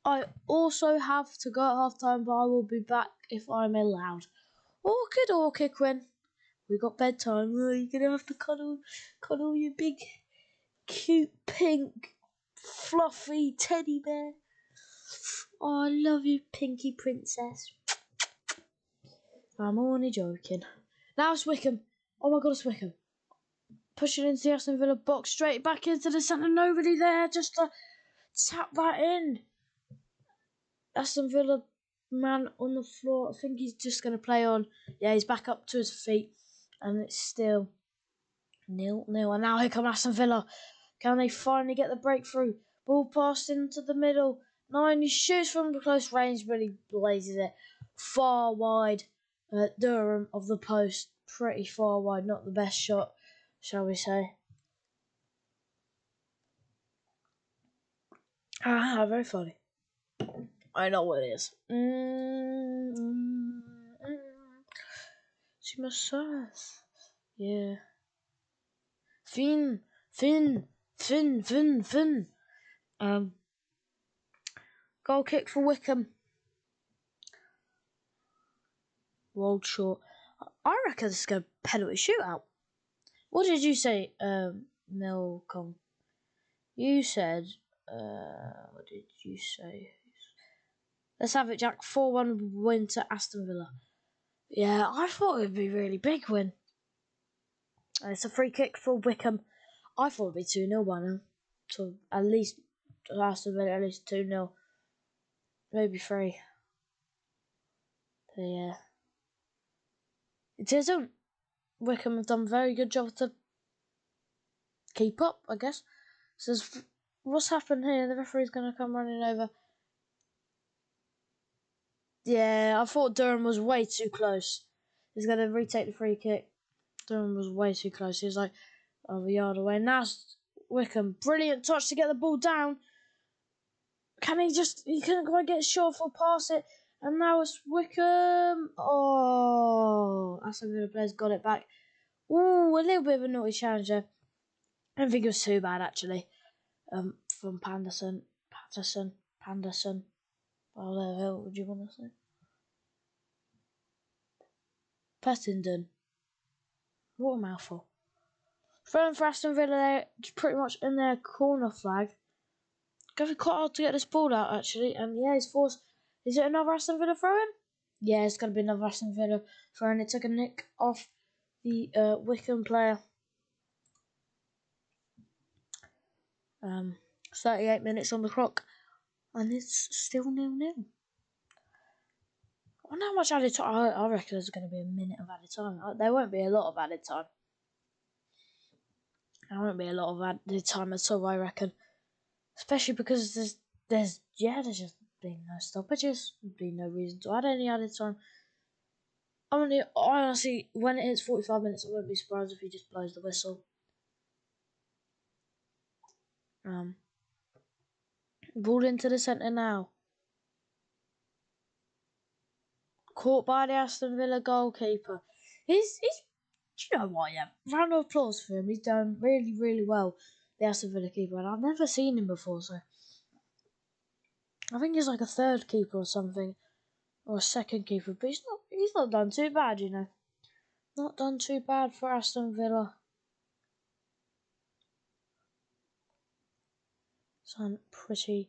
I also have to go at half time, but I will be back if I'm allowed. Okay, Quinn. We got bedtime. Oh, you're gonna have to cuddle your big, cute, pink, fluffy teddy bear. Oh, I love you, Pinky Princess. I'm only joking. Now it's Wycombe. Oh my god, it's Wycombe. Pushing into the Aston Villa box, straight back into the centre. Nobody there, just to tap that in. Aston Villa man on the floor. I think he's just going to play on. Yeah, he's back up to his feet. And it's still 0-0. And now here come Aston Villa. Can they finally get the breakthrough? Ball passed into the middle. Nine, he shoots from close range, but he blazes it far wide. Durham of the post. Pretty far wide. Not the best shot, shall we say. Very funny. I know what it is. She must serve. Yeah. Fin. Goal kick for Wycombe. Rolled short. I reckon this is going to penalty shootout. What did you say, Milcom? You said, what did you say? Let's have it, Jack. 4-1 win to Aston Villa. Yeah, I thought it would be a really big win. It's a free kick for Wycombe. I thought it would be 2-0 by now. So at least Aston Villa, at least 2-0. Maybe 3. But yeah. It isn't. Wycombe have done a very good job to keep up, I guess. So what's happened here? The referee's going to come running over. Yeah, I thought Durham was way too close. He's going to retake the free kick. Durham was way too close. He was like over a yard away. Now Wycombe. Brilliant touch to get the ball down. He couldn't quite get short or pass it. And now it's Wycombe. Oh, Aston Villa players got it back. Ooh, a little bit of a naughty challenge there. I don't think it was too bad, actually. From Panderson. What the hell would you want to say? Pettenden. What a mouthful. Thrown for Aston Villa there, pretty much in their corner flag. Going to be quite hard to get this ball out, actually. And yeah, he's forced. Is it another Aston Villa throw-in? Yeah, it's going to be another Aston Villa throw-in. It took a nick off the Wycombe player. 38 minutes on the clock. And it's still 0-0. I wonder how much added time. I reckon there's going to be a minute of added time. There won't be a lot of added time. There won't be a lot of added time at all, I reckon. Especially because there's just been no stoppages. There's been no reason to add any added time. Honestly, when it hits 45 minutes, I won't be surprised if he just blows the whistle. Ball into the centre now. Caught by the Aston Villa goalkeeper. He's you know what, yeah. Round of applause for him. He's done really, really well, the Aston Villa keeper, and I've never seen him before, so I think he's like a third keeper or something. Or a second keeper, but he's not done too bad, you know. Not done too bad for Aston Villa. Done pretty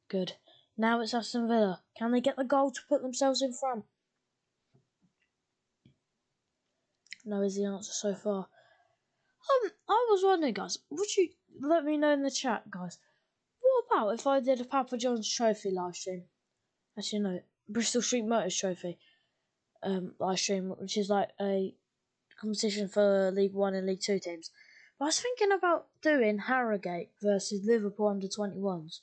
good. Now it's Aston Villa. Can they get the goal to put themselves in front? No is the answer so far. I was wondering, guys, would you let me know in the chat, guys? What about if I did a Papa John's Trophy live stream? Actually, no, Bristol Street Motors Trophy live stream, which is like a competition for League 1 and League 2 teams. But I was thinking about doing Harrogate versus Liverpool under-21s.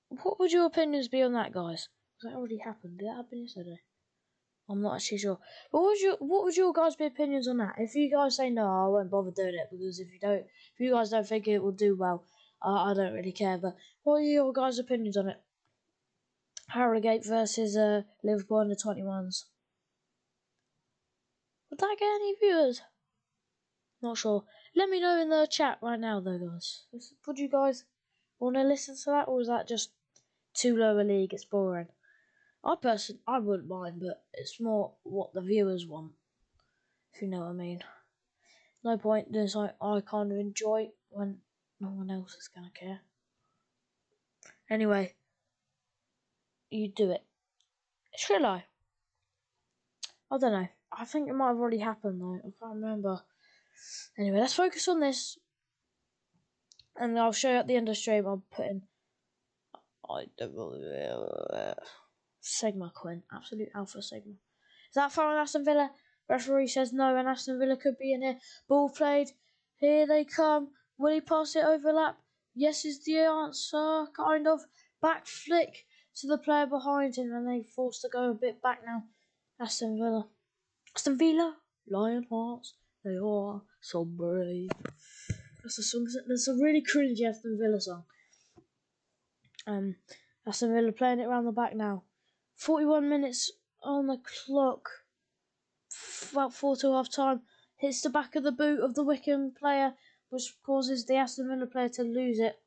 What would your opinions be on that, guys? Has that already happened? Did that happen yesterday? I'm not actually sure. But what would your guys' be opinions on that? If you guys say no, I won't bother doing it, because if you guys don't think it will do well, I don't really care. But what are your guys' opinions on it? Harrogate versus Liverpool under-21s. Would that get any viewers? Not sure. Let me know in the chat right now, though, guys. Would you guys want to listen to that, or is that just too low a league? It's boring. I wouldn't mind, but it's more what the viewers want, if you know what I mean. No point doing something I kind of enjoy when no one else is gonna care. Anyway, you do it. Should I? I don't know. I think it might have already happened though. I can't remember. Anyway, let's focus on this, and I'll show you at the end of the stream. I'll put in Sigma Quinn, absolute alpha Sigma. Is that foul on Aston Villa? Referee says no, and Aston Villa could be in here. Ball played. Here they come. Will he pass it overlap? Yes is the answer. Kind of. Back flick to the player behind him, and they forced to go a bit back now. Aston Villa. Aston Villa. Lion hearts. They are so brave. That's a song. That's a really cringy Aston Villa song. Aston Villa playing it around the back now. 41 minutes on the clock. About 4 to half time. Hits the back of the boot of the Wycombe player, which causes the Aston Villa player to lose it.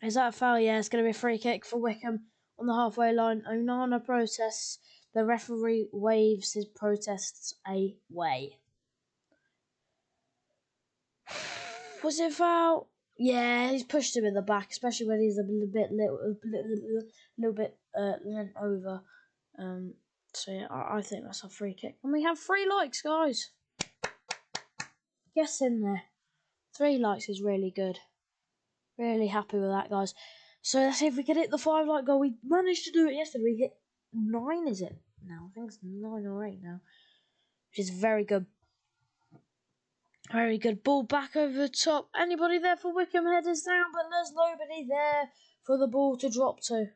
Is that a foul? Yeah, it's going to be a free kick for Wycombe on the halfway line. Onana protests. The referee waves his protests away. Was it foul? Yeah, he's pushed him in the back, especially when he's a little bit leant over. So yeah, I think that's a free kick. And we have 3 likes, guys. Guess in there. 3 likes is really good. Really happy with that, guys. So let's see if we can hit the 5 like goal. We managed to do it yesterday. We hit 9, is it? Now I think it's 9 or 8 now, which is very good. Very good. Ball back over the top. Anybody there for Wycombe? Headers down, but there's nobody there for the ball to drop to.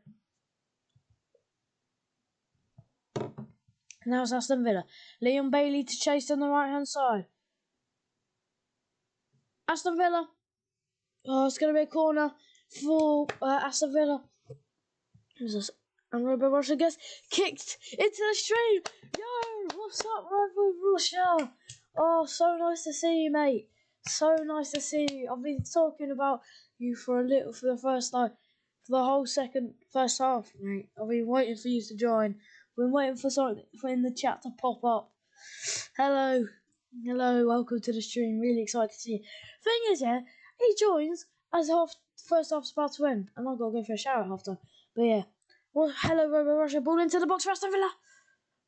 Now it's Aston Villa. Leon Bailey to chase on the right-hand side. Aston Villa. Oh, it's going to be a corner for Aston Villa. And Robo Russia gets kicked into the stream. Yo, what's up, Robo Russia? Oh, so nice to see you, mate. So nice to see you. I've been talking about you for the first time, for the whole first half, mate. I've been waiting for you to join. Been waiting for something in the chat to pop up. Hello, welcome to the stream. Really excited to see you. Thing is, yeah, he joins as first half's about to end, and I've got to go for a shower at half time. But yeah, well, hello, Robo Russia. Ball into the box for Aston Villa.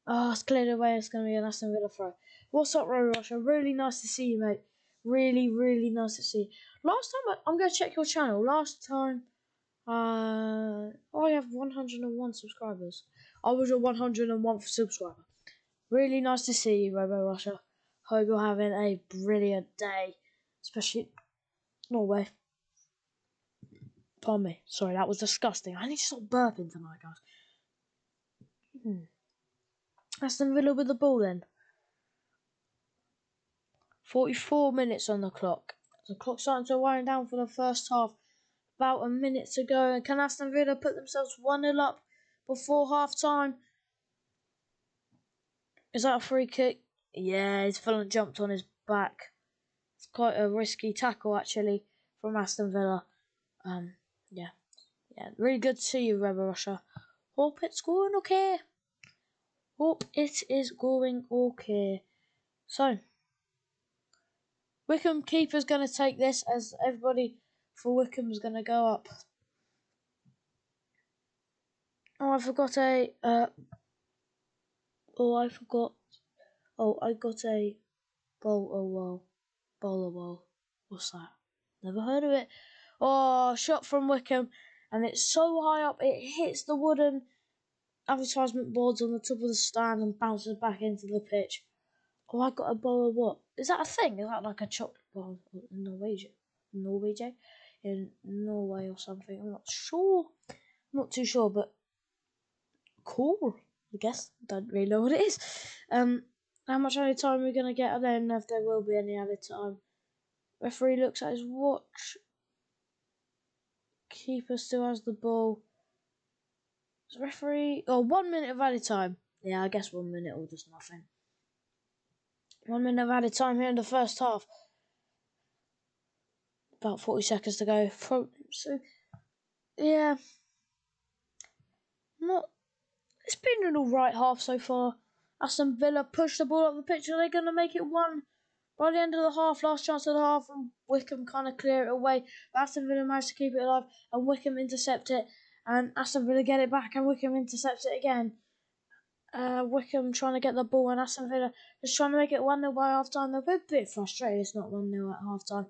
Oh, it's cleared away. It's going to be an Aston Villa throw. What's up, Robo Russia? Really nice to see you, mate. Really, really nice to see you. Last time, I'm going to check your channel. Last time, I have 101 subscribers. I was your 101th subscriber. Really nice to see you, Robo Russia. Hope you're having a brilliant day, especially Norway. Pardon me. Sorry, that was disgusting. I need to stop burping tonight, guys. Aston Villa with the ball then. 44 minutes on the clock. The clock's starting to wind down for the first half. About a minute to go. And can Aston Villa put themselves 1-0 up before half time? Is that a free kick? Yeah, he's full and jumped on his back. It's quite a risky tackle, actually, from Aston Villa. Yeah, really good to see you, Rebel Russia. Hope it's going okay. Hope it is going okay. So, Wycombe keeper's going to take this, as everybody for Wycombe's going to go up. Oh, I got a Bowler. What's that? Never heard of it. Oh, shot from Wycombe, and it's so high up it hits the wooden advertisement boards on the top of the stand and bounces back into the pitch. Oh, I got a bowl of what? Is that a thing? Is that like a chocolate bowl in Norwegian? In Norway or something? I'm not sure. Not too sure, but cool. I guess. Don't really know what it is. How much added time are we gonna get? I don't know if there will be any added time. Referee looks at his watch. Keeper still has the ball. Referee. Oh, 1 minute of added time. Yeah, I guess 1 minute or just nothing. 1 minute of added time here in the first half. About 40 seconds to go. So, yeah. Not. It's been an alright half so far. Aston Villa pushed the ball up the pitch. Are they going to make it one? By the end of the half, last chance of the half, and Wycombe kind of clear it away. But Aston Villa managed to keep it alive, and Wycombe intercept it, and Aston Villa get it back, and Wycombe intercepts it again. Wycombe trying to get the ball, and Aston Villa just trying to make it 1-0 by half time. They're a bit frustrated it's not 1-0 at half time.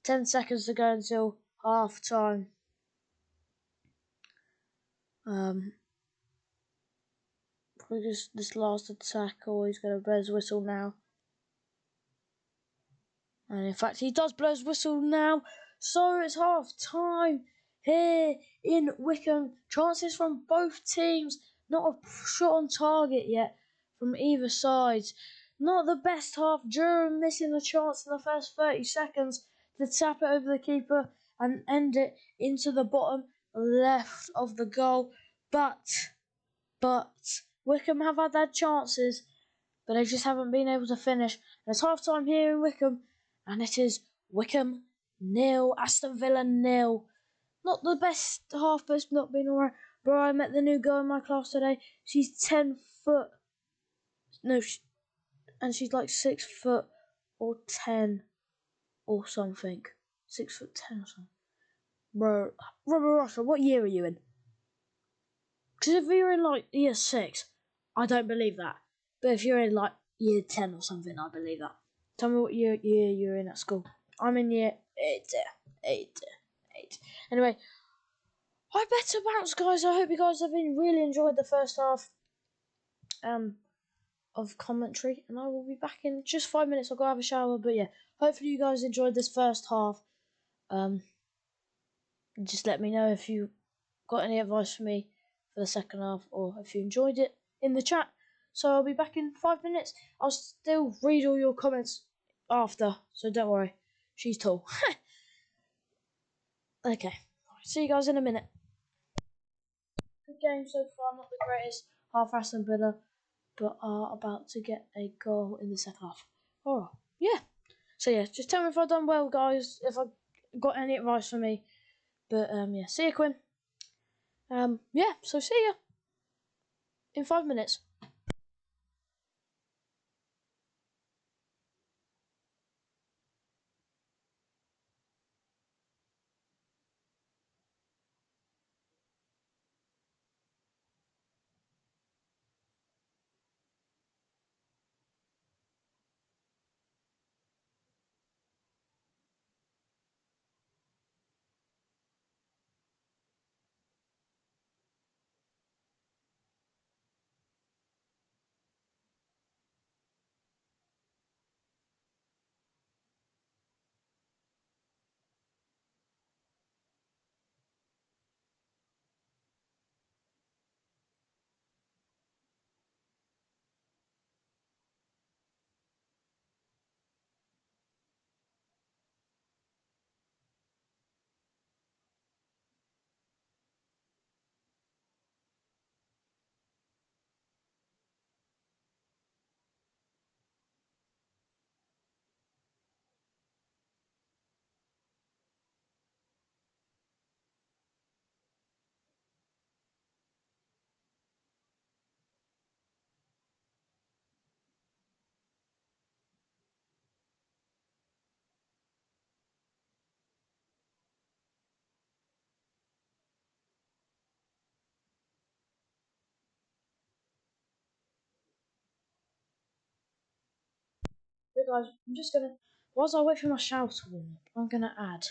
10 seconds to go until half time. Because this last attack, he's going to blow his whistle now. And in fact, he does blow his whistle now. So it's half time here in Wycombe. Chances from both teams. Not a shot on target yet from either side. Not the best half. Durham missing a chance in the first 30 seconds to tap it over the keeper and end it into the bottom left of the goal. But Wycombe have had their chances, but they just haven't been able to finish. And it's half time here in Wycombe, and it is Wycombe 0, Aston Villa 0. Not the best half, but it's not been alright. Bro, I met the new girl in my class today. She's 10 foot. No, and she's like 6 foot or 10 or something. 6 foot 10 or something. Bro, Russia, what year are you in? Because if you're in like year 6, I don't believe that. But if you're in like year 10 or something, I believe that. Tell me what year you're in at school. I'm in year 8. Anyway, I better bounce, guys. I hope you guys have really enjoyed the first half of commentary. And I will be back in just 5 minutes. I'll go have a shower. But yeah, hopefully you guys enjoyed this first half. Just let me know if you got any advice for me for the second half, or if you enjoyed it in the chat. So I'll be back in 5 minutes. I'll still read all your comments after, so don't worry. She's tall. Okay, see you guys in a minute. Good game so far, not the greatest. Half Aston Villa, but are about to get a goal in the second half. Alright, yeah. So yeah, just tell me if I've done well, guys, if I've got any advice for me. But yeah, see you, Quinn. Yeah, so see ya in 5 minutes. guys, I'm just gonna, whilst I wait for my shower to warm up, I'm gonna add.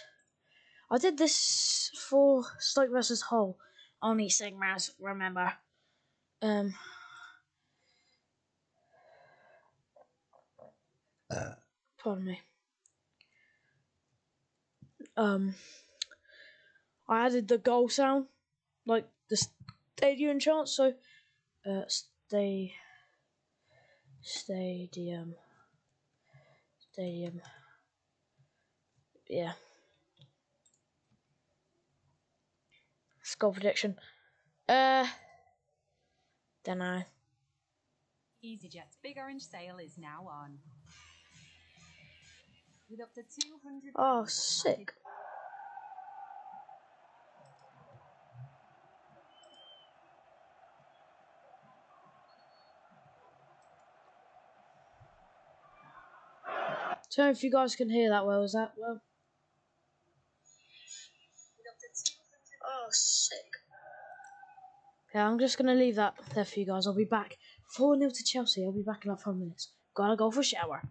I did this for Stoke versus Hull. Only Sigmas, remember. Pardon me. I added the goal sound, like the stadium chant. So, stadium. Yeah. Score prediction. Dunno. EasyJet's Big Orange sale is now on. With up to £200. Oh, sick. So if you guys can hear that well, is that well? Oh, sick. Yeah, I'm just going to leave that there for you guys. I'll be back. 4-0 to Chelsea. I'll be back in like 5 minutes. Gotta go for a shower.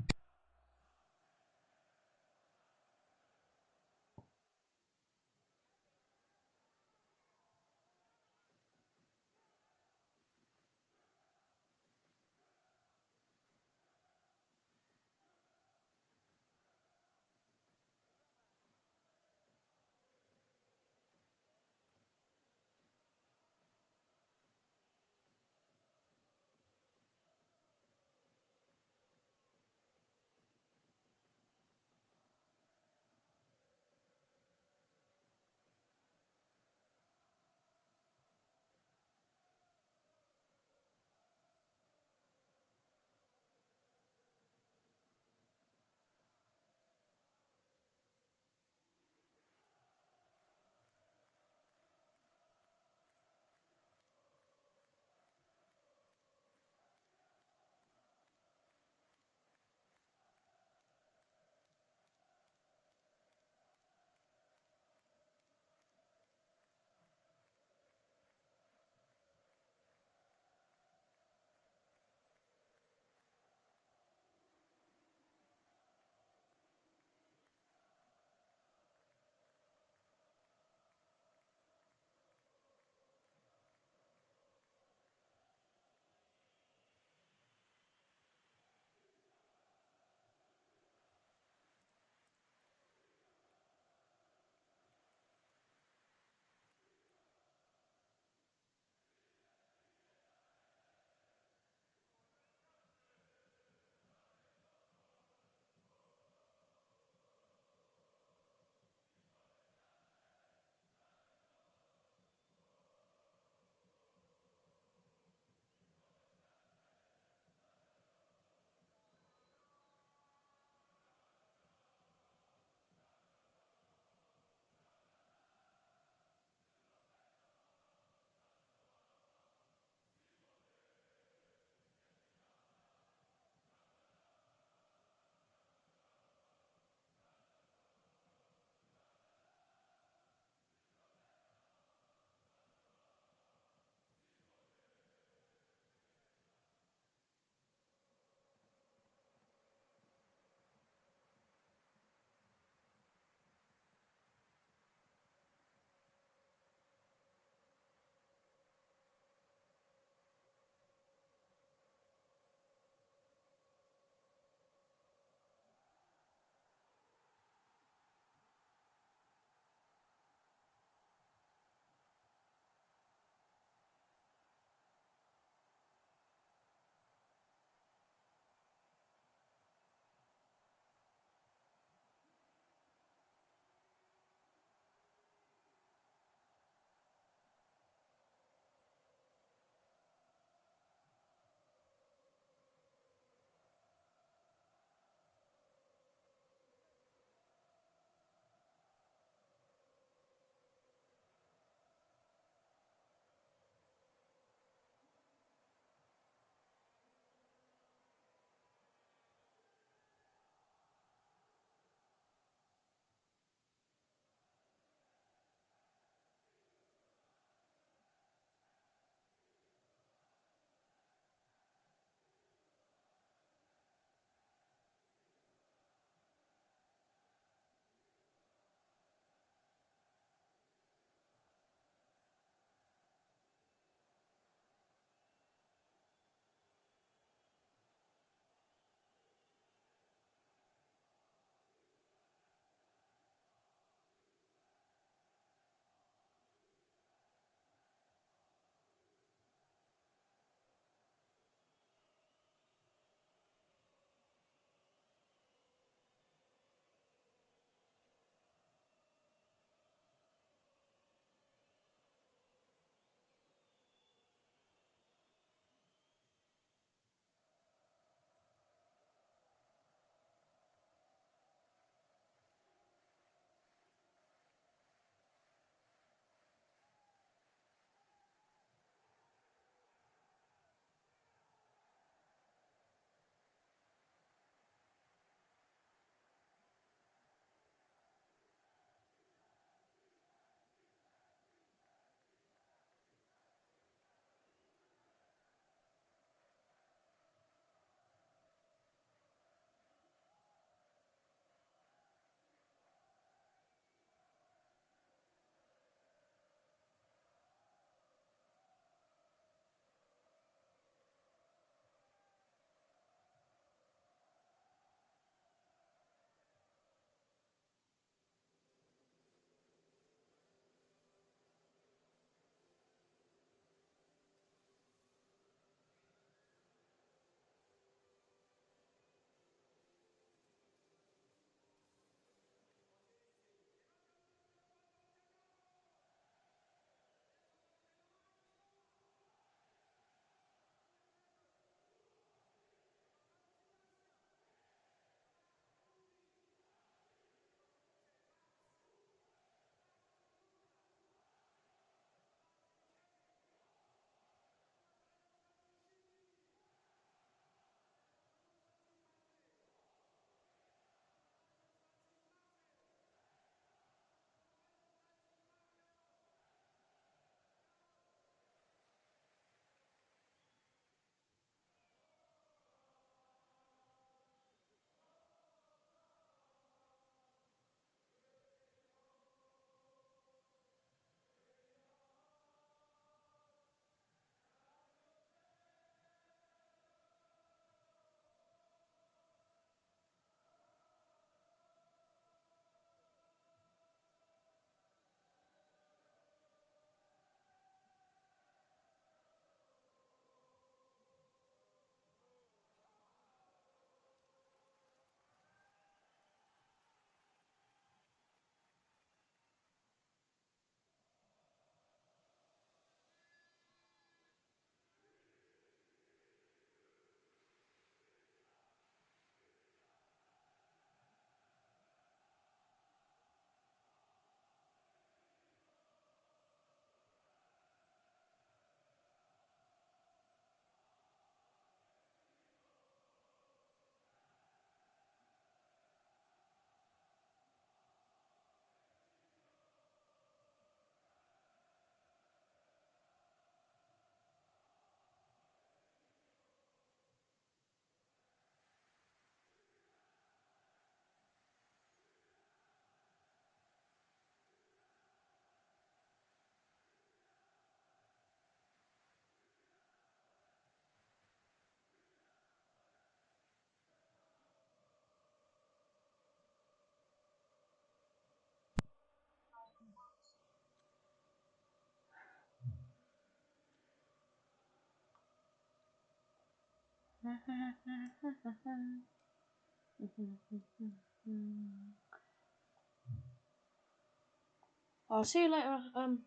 I'll see you later,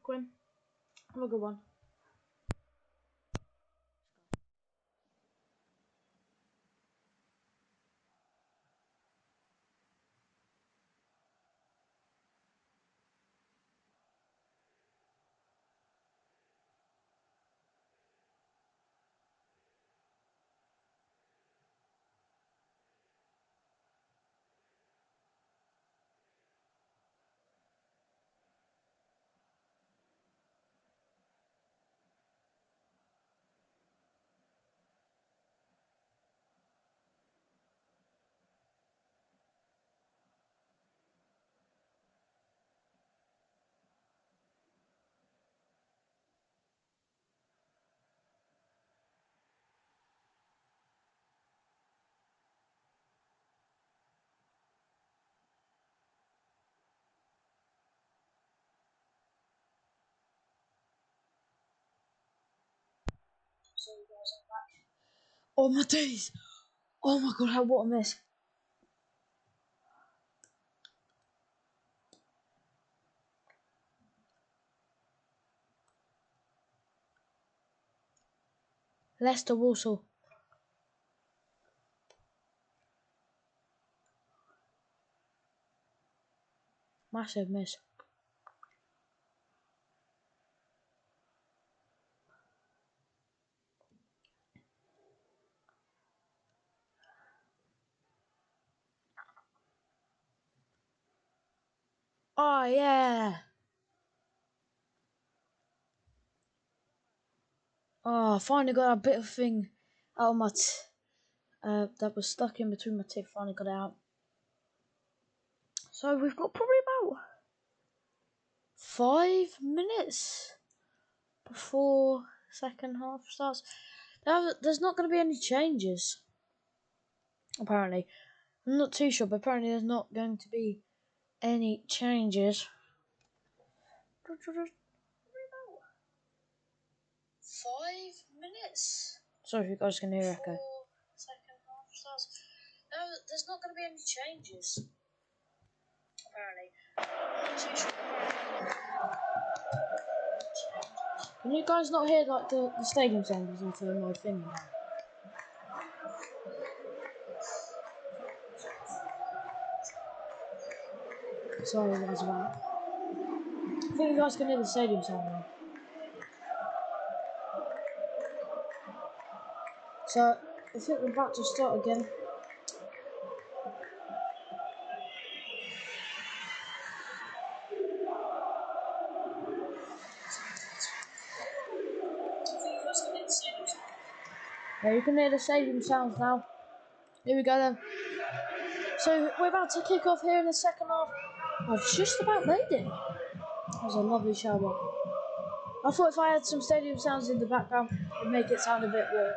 Quinn. Have a good one. So you guys are back. Oh my days! Oh my god, what a miss! Leicester Walsall. Massive miss. Oh yeah! Oh, I finally got a bit of thing out of my that was stuck in between my teeth. Finally got it out. So we've got probably about 5 minutes before second half starts. There's not going to be any changes. Apparently, I'm not too sure, but apparently there's not going to be any changes. 5 minutes. Sorry if you guys can hear echo. Second half starts. There's not going to be any changes. Apparently. Can you guys not hear like the stadium sounds into my thing now? Sorry guys about that. I think you guys can hear the stadium sound now. So I think we're about to start again. Yeah, you can hear the stadium sounds now. Here we go then. So we're about to kick off here in the second half. I've just about made it. That was a lovely shower. I thought if I had some stadium sounds in the background, it'd make it sound a bit more,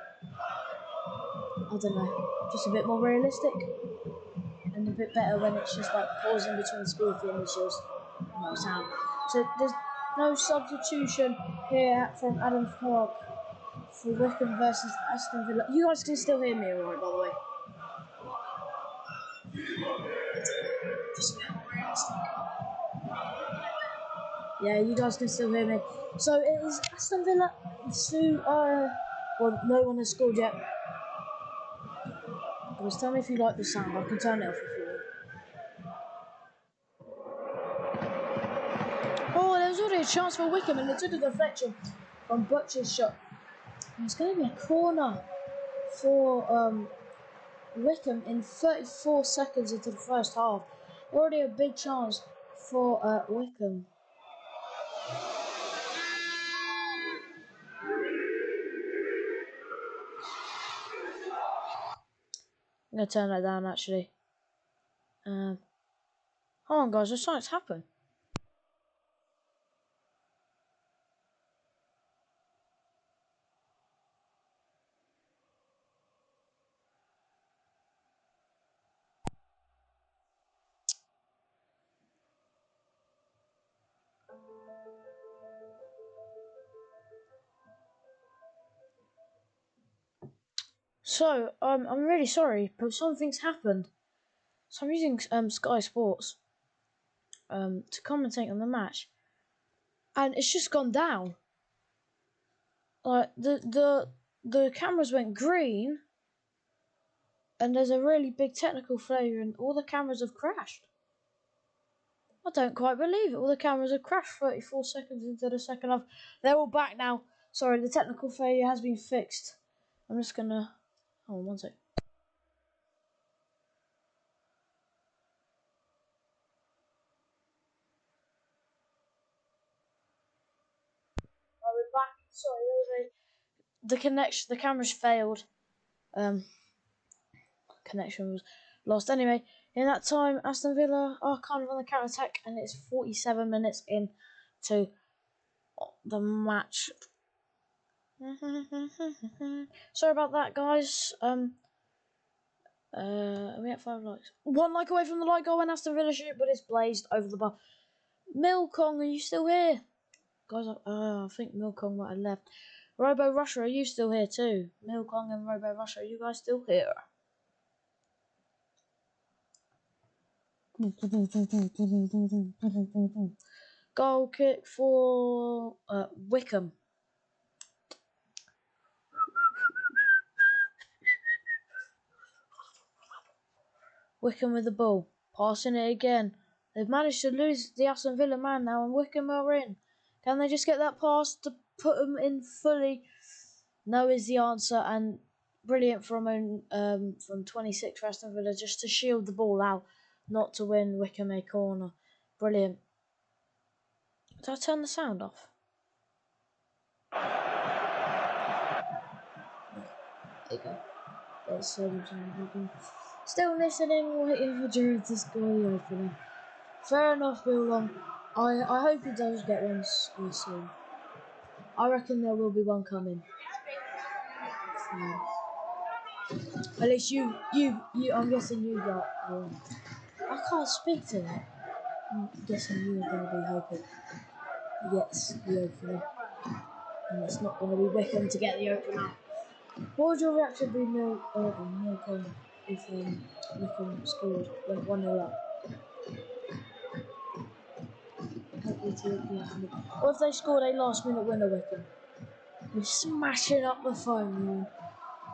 I don't know, just a bit more realistic. And a bit better when it's just like pausing between speaking and it's just no sound. So there's no substitution here from Adams Park for Wycombe versus Aston Villa. You guys can still hear me alright, by the way. Just a bit more realistic. Yeah, you guys can still hear me. So it is Aston Villa well, no one has scored yet. Guys, tell me if you like the sound. I can turn it off if you want. Oh, there was already a chance for Wycombe and it took a deflection from Butcher's shot. It's going to be a corner for Wycombe in 34 seconds into the first half. Already a big chance for Wycombe. I'm going to turn that down actually. Hold on guys, there's something's happened. So, I'm really sorry, but something's happened. So I'm using Sky Sports to commentate on the match, and it's just gone down. Like the cameras went green, and there's a really big technical failure, and all the cameras have crashed. I don't quite believe it. All the cameras have crashed 34 seconds into the second half. They're all back now. Sorry, the technical failure has been fixed. I'm just gonna. Hold on one sec. We're back. Sorry, the connection. The cameras failed. Connection was lost. Anyway, in that time, Aston Villa are kind of on the counter attack, and it's 47 minutes into the match. Sorry about that, guys. We have 5 likes. 1 like away from the like goal when Aston Villa shoot, but it's blazed over the bar. Milkong, are you still here? Guys, I think Milkong might have left. Robo Russia, are you still here too? Milkong and Robo Russia, are you guys still here? Goal kick for Wycombe. Wycombe with the ball. Passing it again. They've managed to lose the Aston Villa man now, and Wycombe are in. Can they just get that pass to put them in fully? No is the answer, and brilliant from 26 for Aston Villa just to shield the ball out, not to win Wycombe a corner. Brilliant. Did I turn the sound off? There you go. There's so much sound. Still listening, waiting for Jared to score the opener. Fair enough, Bill Long. I hope he does get one soon. I reckon there will be one coming. At least you, I'm guessing you got. I can't speak to it. I'm guessing you're going to be hoping he gets the opener. And it's not going to be Wycombe to get the opener. What would your reaction be, Milcom, if Wycombe scored, went 1-0 up? Or if they scored a last minute winner, Wycombe? We're smashing up the phone, man.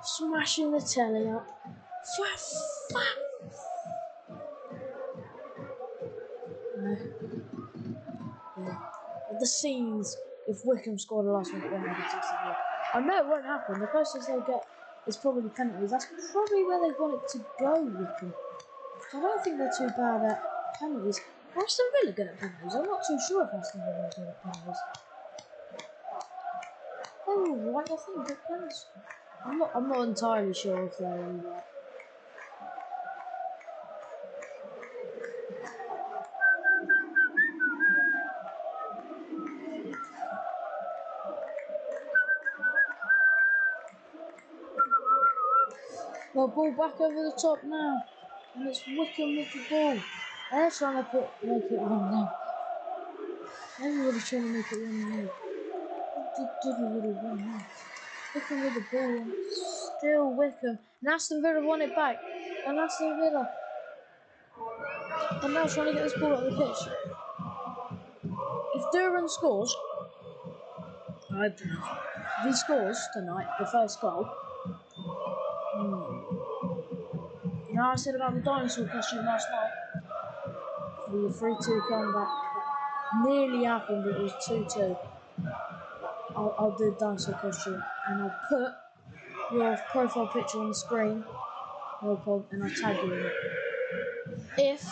Smashing the telly up. Yeah. The scenes if Wycombe scored a last minute winner against Aston Villa. I know it won't happen. The closest they'll get is probably penalties. That's probably where they want it to go, Wycombe. I don't think they're too bad at penalties. Are Aston Villa good at penalties? I'm not too sure if Aston Villa are good at penalties. They're alright, I think, good penalties. I'm not entirely sure if they're alright. Well, ball back over the top now. And it's Wycombe with the ball. They're trying to make it 1-0. Everybody's trying to make it 1-0. Wycombe with the ball. Still Wycombe. And Aston Villa won it back. And Aston Villa are now trying to get this ball out of the pitch. If Duran scores, if he scores tonight, the first goal. You know, I said about the dinosaur costume last night. The 3-2 comeback nearly happened, but it was 2-2. I'll do the dinosaur costume, and I'll put your profile picture on the screen, and I'll tag you in it. If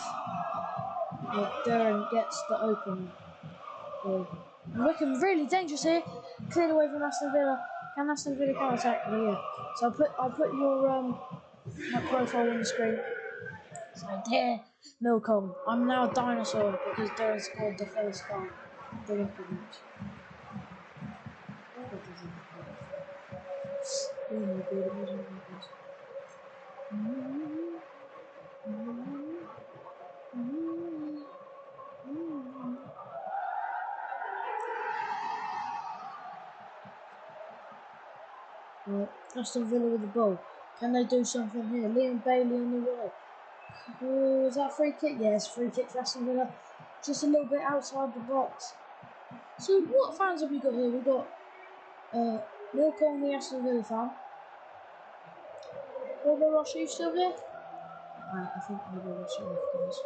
Duran gets the opener. Wycombe really dangerous here. Cleared away from Aston Villa. Can Aston Villa counter attack? Yeah. So I'll put your my profile on the screen. So there, Milcom. I'm now a dinosaur because Duran scored the first goal. Brilliant match. Oh my god, it wasn't Aston Villa with the ball. Can they do something here? Liam Bailey on the right. Oh, is that free kick? Yes, free kick for Aston Villa. Just a little bit outside the box. So what fans have we got here? We've got Wycombe, the Aston Villa fan. Robert Ross, are you still here? I think Robert Ross left, guys.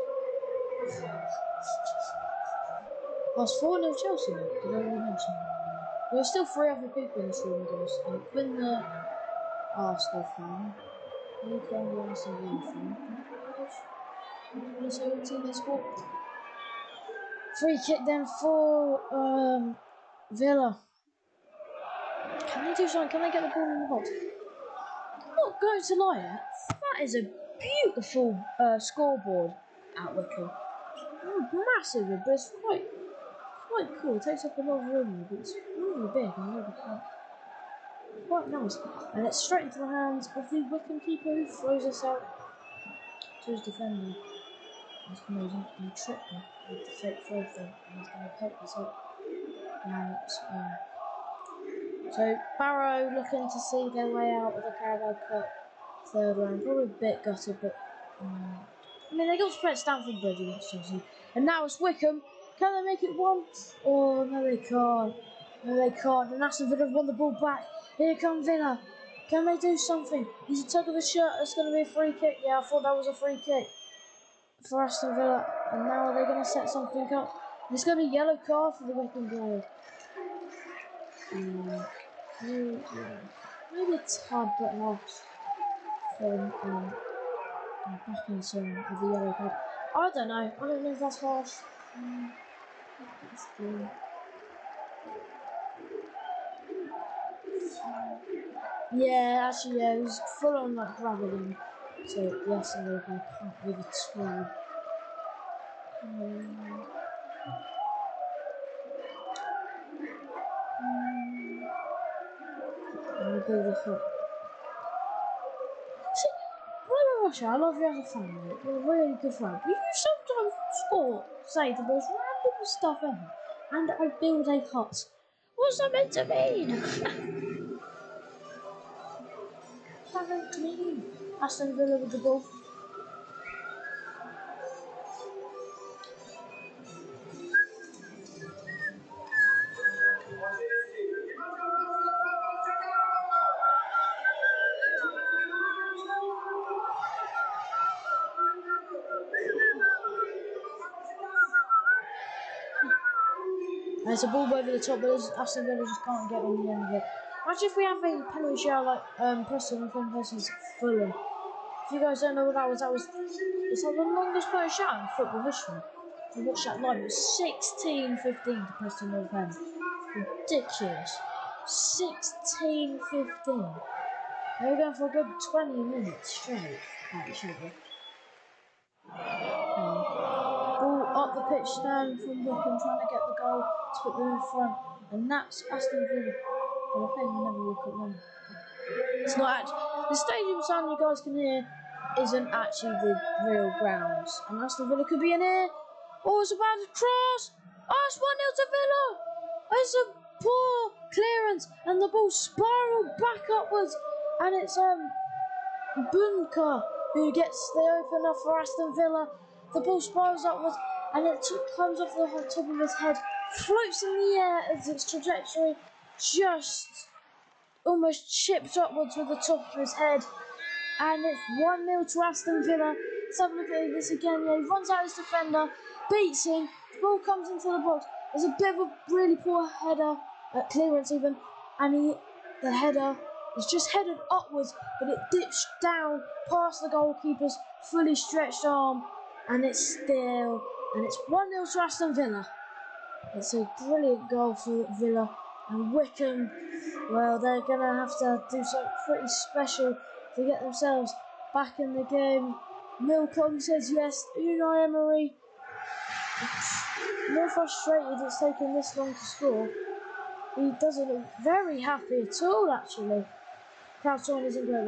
Oh, it's 4-0 Chelsea. Did I already mention that? There are still 3 other people in this room, guys. Quinn the Arsenal fan. Wycombe the Aston Villa fan. So what team they scored? Free kick then for Villa. Can they do something? Can they get the ball in the box? I'm not going to lie, that is a beautiful scoreboard at Wycombe. Massive, but it's quite cool. It takes up a lot of room, but it's really big and really quite nice. And it's straight into the hands of the Wycombe keeper who throws us out to his defender. He's going to trip him with the fake throw thing, and he's going to poke us up. Now it's so Barrow looking to see their way out of the Carabao Cup third round. Probably a bit gutted, but I mean they got to play at Stamford Bridge against Chelsea, and now it's Wycombe. Can they make it one? Oh no, they can't. No, they can't. And Aston Villa have won the ball back. Here comes Villa. Can they do something? He's a tug of the shirt. It's going to be a free kick. Yeah, I thought that was a free kick for Aston Villa. And now are they going to set something up? It's going to be a yellow card for the Wycombe players. Maybe a tad bit harsh from Backinson with the yellow card. I don't know. I don't know if that's harsh. Yeah, actually, yeah, it was full on like grabbing him. So yes, I can't with a twirl. I'm gonna build a hook. See, Robert Russia, I love you as a fan, mate. You're a really good fan. But you sometimes say the most random stuff ever. And I build a hut. What's that meant to mean? What's that meant to mean? Aston Villa with the ball. And it's a ball over the top, but Aston Villa just can't get on the end of it. Imagine if we have a penalty shot like Preston and versus Fulham. If you guys don't know what that was it's like the longest penalty shot in football history. If you watch that live, it was 16-15 to Preston North End. Ridiculous. 16-15. They were going for a good 20 minutes straight, actually. Ball up the pitch stand from Wycombe trying to get the goal to put them in front. And that's Aston Villa. Well, I think they never look at them. It's not actually. The stadium sound you guys can hear isn't actually the real grounds. And Aston Villa could be in here. Oh, it's about to cross. Oh, it's 1-0 to Villa. It's a poor clearance. And the ball spiraled back upwards. And it's Bunker who gets the opener for Aston Villa. The ball spirals upwards and it comes off the top of his head, floats in the air as its trajectory just almost chips upwards with the top of his head. And it's 1-0 to Aston Villa. Let's have a look at this again. Yeah, he runs out his defender, beats him, the ball comes into the box. There's a bit of a really poor header, clearance even, and the header is just headed upwards, but it dips down past the goalkeeper's fully stretched arm, and it's 1-0 to Aston Villa. It's a brilliant goal for Villa, and Wycombe, well, they're going to have to do something pretty special to get themselves back in the game. Milcom says yes. Unai Emery, more frustrated it's taken this long to score. He doesn't look very happy at all, actually. Crowd sound isn't great,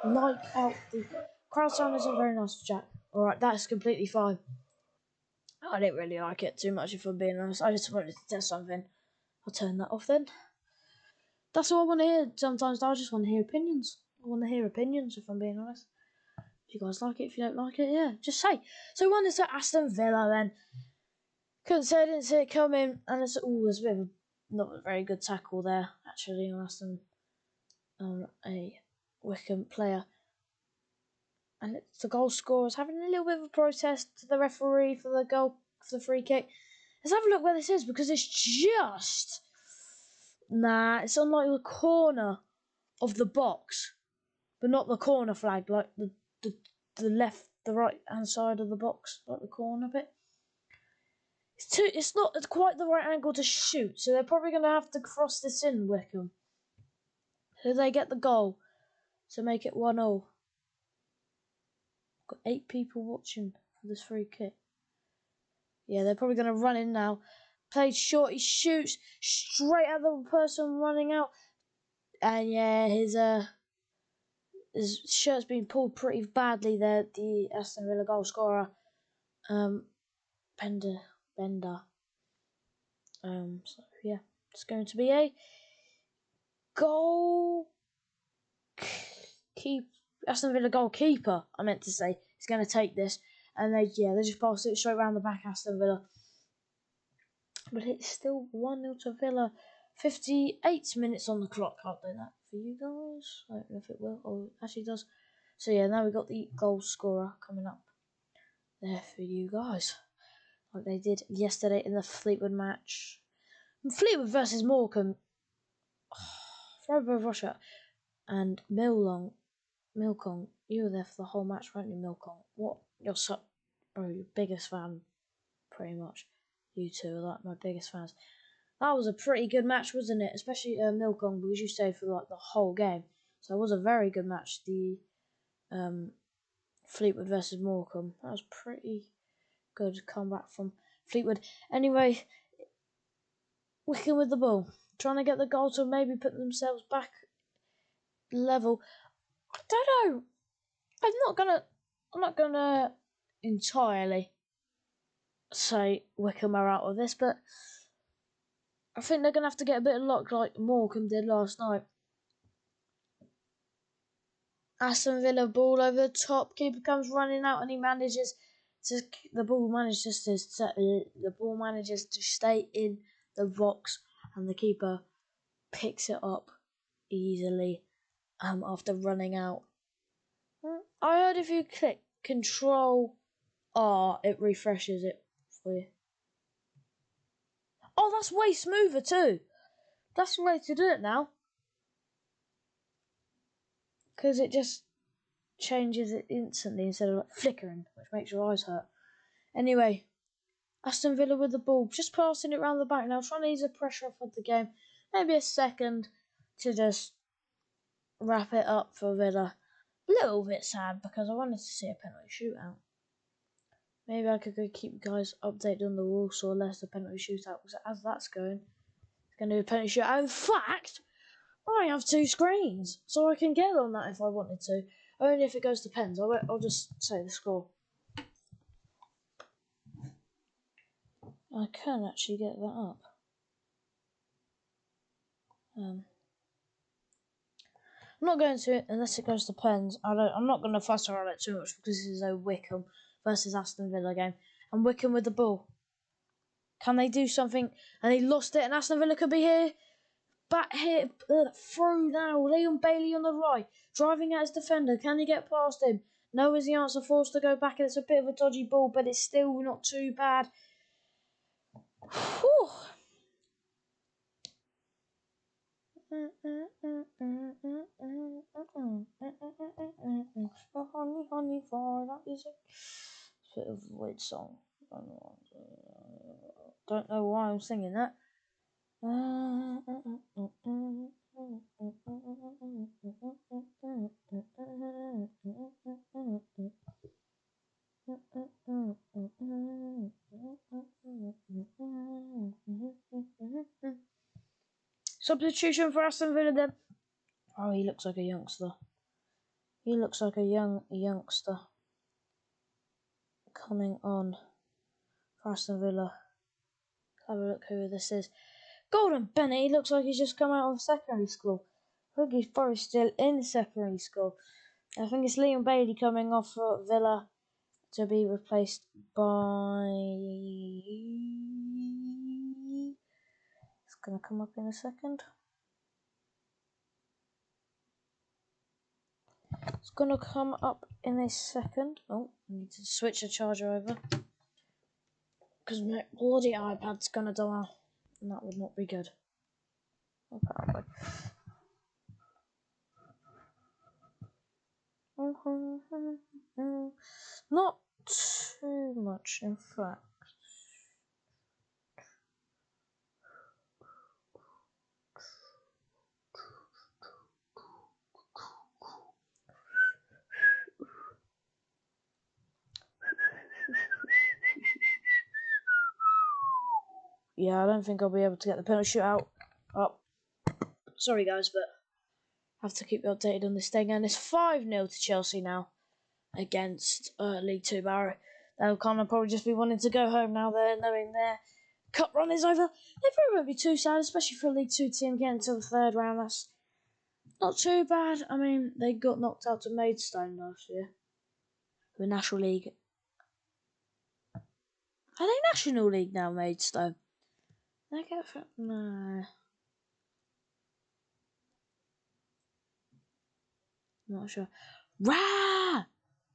like out the crowd sound isn't very nice, Jack. Alright, that's completely fine. I didn't really like it too much, if I'm being honest. I just wanted to test something. I'll turn that off then. That's all I want to hear. Sometimes I just want to hear opinions. I want to hear opinions, if I'm being honest. If you guys like it, if you don't like it, yeah, just say. So 1-0 to Aston Villa then. Couldn't say I didn't see it coming, and there's a bit of not a very good tackle there, actually, on Aston, a Wycombe player. And it's the goal scorers having a little bit of a protest to the referee for the goal, for the free kick. Let's have a look where this is, because it's just... it's on like the corner of the box, but not the corner flag, like the left, the right hand side of the box, like the corner bit. It's not quite the right angle to shoot, so they're probably going to have to cross this in, Wycombe. So they get the goal to make it 1-0. Got 8 people watching for this free kick. Yeah, they're probably going to run in now. Plays short, he shoots straight at the person running out. And yeah, his shirt's been pulled pretty badly there, the Aston Villa goal scorer. Bender. So yeah, it's going to be a goal Aston Villa goalkeeper, I meant to say, is going to take this, and they just pass it straight round the back, Aston Villa. But it's still 1-0 to Villa. 58 minutes on the clock. I'll do that for you guys. I don't know if it will. Oh, it actually does. So yeah, now we've got the goal scorer coming up there for you guys, like they did yesterday in the Fleetwood match. Fleetwood versus Morecambe. Throw Russia and Milkong. You were there for the whole match, weren't you, Milkong? What? You're your biggest fan, pretty much. You two are like my biggest fans. That was a pretty good match, wasn't it? Especially Milkong, because you stayed for like the whole game. So it was a very good match. The Fleetwood versus Morecambe. That was pretty good comeback from Fleetwood. Anyway, Wycombe with the ball, trying to get the goal to maybe put themselves back level. I don't know. I'm not gonna entirely say Wycombe are out of this, but I think they're gonna have to get a bit of luck like Morecambe did last night. Aston Villa ball over the top. Keeper comes running out and he manages to the ball manages to stay in the box, and the keeper picks it up easily after running out. I heard if you click Control R, it refreshes it for you. Oh, that's way smoother too. That's the way to do it now, because it just changes it instantly instead of like flickering, which makes your eyes hurt. Anyway, Aston Villa with the ball, just passing it around the back now, trying to ease the pressure off of the game. Maybe a second to just wrap it up for Villa. A little bit sad because I wanted to see a penalty shootout. Maybe I could go keep you guys updated on the Walsall Leicester penalty shootout, because as that's going, it's going to be a penalty shootout. In fact, I have 2 screens, so I can get on that if I wanted to. Only if it goes to pens. I'll just say the score. I can actually get that up. I'm not going to it unless it goes to pens. I'm not going to fuss around it too much because this is a Wycombe versus Aston Villa game, and Wycombe with the ball. Can they do something? And they lost it, and Aston Villa could be here. Back here, through now. Leon Bailey on the right, driving at his defender. Can he get past him? No is the answer. Forced to go back, and it's a bit of a dodgy ball, but it's still not too bad. Whew. Honey, fire, that is a bit of a weird song. Don't know why I'm singing that. Substitution for Aston Villa then. Oh, he looks like a youngster. He looks like a youngster coming on for Aston Villa. Have a look who this is. Golden Benny looks like he's just come out of secondary school. I think he's probably still in secondary school. I think it's Liam Bailey coming off for Villa to be replaced by... It's going to come up in a second. It's going to come up in a second. Oh, I need to switch the charger over. Because my bloody iPad's going to die. And that would not be good. Apparently. Not too much, in fact. Yeah, I don't think I'll be able to get the penalty shootout up. Sorry, guys, but I have to keep you updated on this thing. And it's 5-0 to Chelsea now against League 2 Barrow. They'll kind of probably just be wanting to go home now, they're knowing their cup run is over. They probably won't be too sad, especially for a League 2 team getting to the third round. That's not too bad. I mean, they got knocked out to Maidstone last year. The National League. Are they National League now, Maidstone? They get for... No. Not sure. Rah!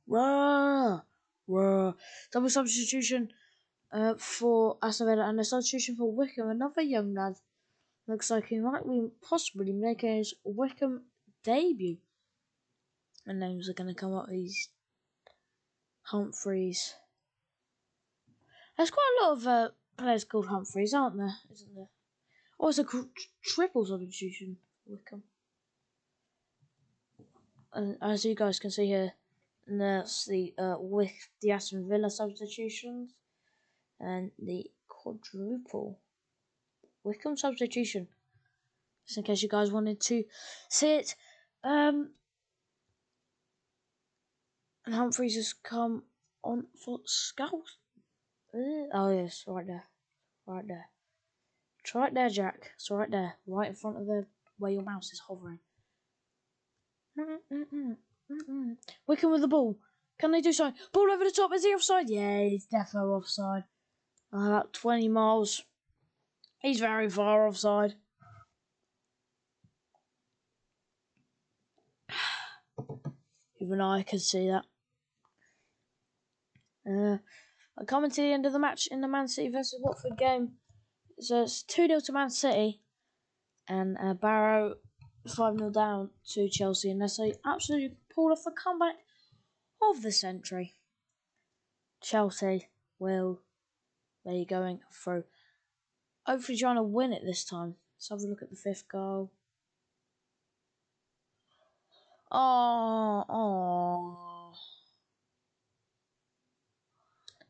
Rah! Rah! Double substitution for Aston Villa and a substitution for Wycombe. Another young lad. Looks like he might be possibly making his Wycombe debut. And names are going to come up. He's Humphreys. There's quite a lot of players called Humphreys, aren't there? Isn't there? Oh, it's a triple substitution for Wycombe. And as you guys can see here, and that's the with the Aston Villa substitutions and the quadruple Wycombe substitution. Just in case you guys wanted to see it. And Humphreys has come on for Scout. Oh yes, right there. Right there. It's right there, Jack. It's right there. Right in front of the where your mouse is hovering. Wycombe with the ball. Can they do something? Ball over the top. Is he offside? Yeah, he's definitely offside. About 20 miles. He's very far offside. Even I can see that. Coming to the end of the match in the Man City versus Watford game. So it's 2-0 to Man City. And Barrow 5-0 down to Chelsea. And that's absolutely pulled off the comeback of the century. Chelsea will be going through. Hopefully trying to win it this time. Let's have a look at the 5th goal. Oh.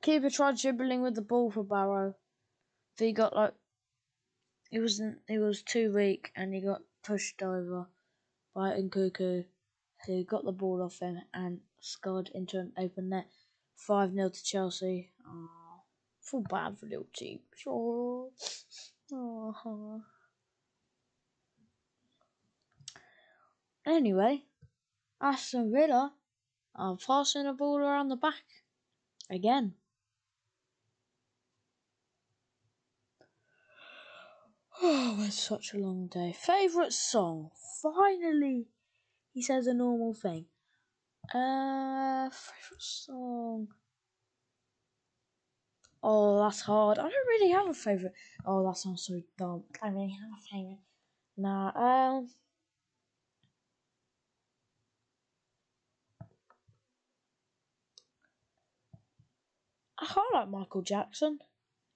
Keeper tried dribbling with the ball for Barrow. He got like he was too weak and he got pushed over by Nkuku, who got the ball off him and scored into an open net. 5-0 to Chelsea. Oh, feel bad for little team. Sure. Oh. Anyway, Aston Villa are passing the ball around the back again. Oh, it's such a long day. Favourite song? Finally, he says a normal thing. Favourite song? Oh, that's hard. I don't really have a favourite. Oh, that sounds so dumb. I don't really have a favourite. Nah, I quite like Michael Jackson.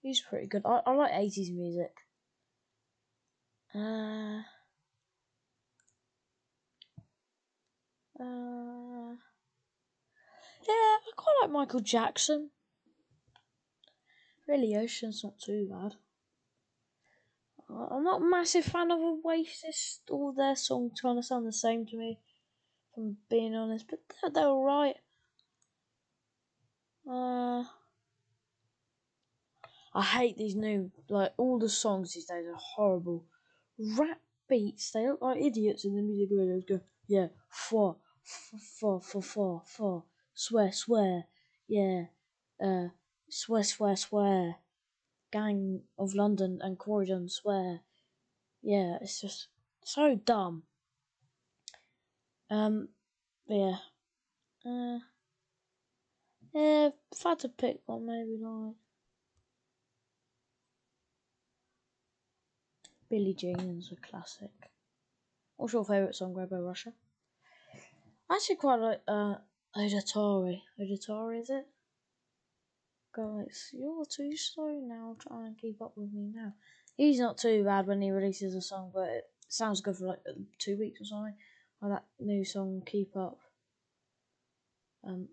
He's pretty good. I like 80s music. Yeah, I quite like Michael Jackson. Really, Ocean's not too bad. I'm not a massive fan of Oasis. All their songs kind of sound the same to me, if I'm being honest. But they're alright. I hate these new, like, all the songs these days are horrible. Rap beats, they look like idiots in the music videos. Go, yeah, swear, yeah, swear, Gang of London and Croydon, swear. Yeah, it's just so dumb. Yeah. Yeah, if I had to pick one, maybe like Billie Jean's a classic. What's your favourite song, Robo Russia? I actually quite like Odatori. Odatori, is it? Guys, you're too slow now. Try and keep up with me now. He's not too bad when he releases a song, but it sounds good for like 2 weeks or something. Like that new song, Keep Up.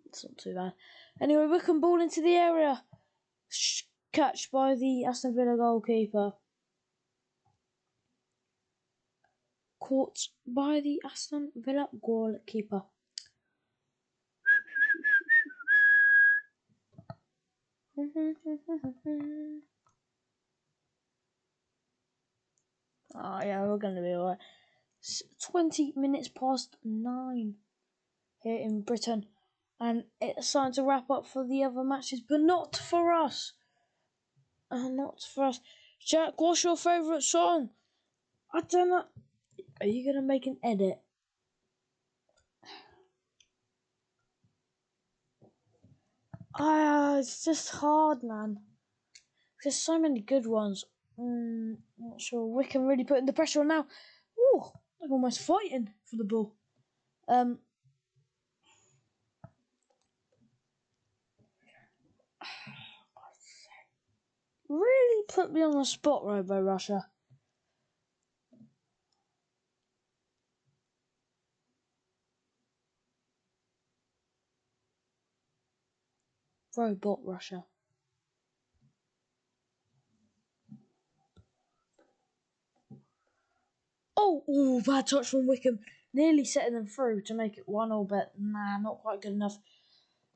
It's not too bad. Anyway, Wycombe ball into the area. Catch by the Aston Villa goalkeeper. Caught by the Aston Villa goalkeeper. Oh yeah, we're gonna be alright. 20 minutes past 9 here in Britain, and it's time to wrap up for the other matches, but not for us. Not for us. Jack, what's your favourite song? I don't know. Are you gonna make an edit? It's just hard, man. There's so many good ones. Not sure. Wycombe really putting the pressure on now. Ooh, they're almost fighting for the ball. Really put me on the spot, Robo Russia. Robot Russia. Oh, bad touch from Wycombe. Nearly setting them through to make it 1-1, but nah, not quite good enough.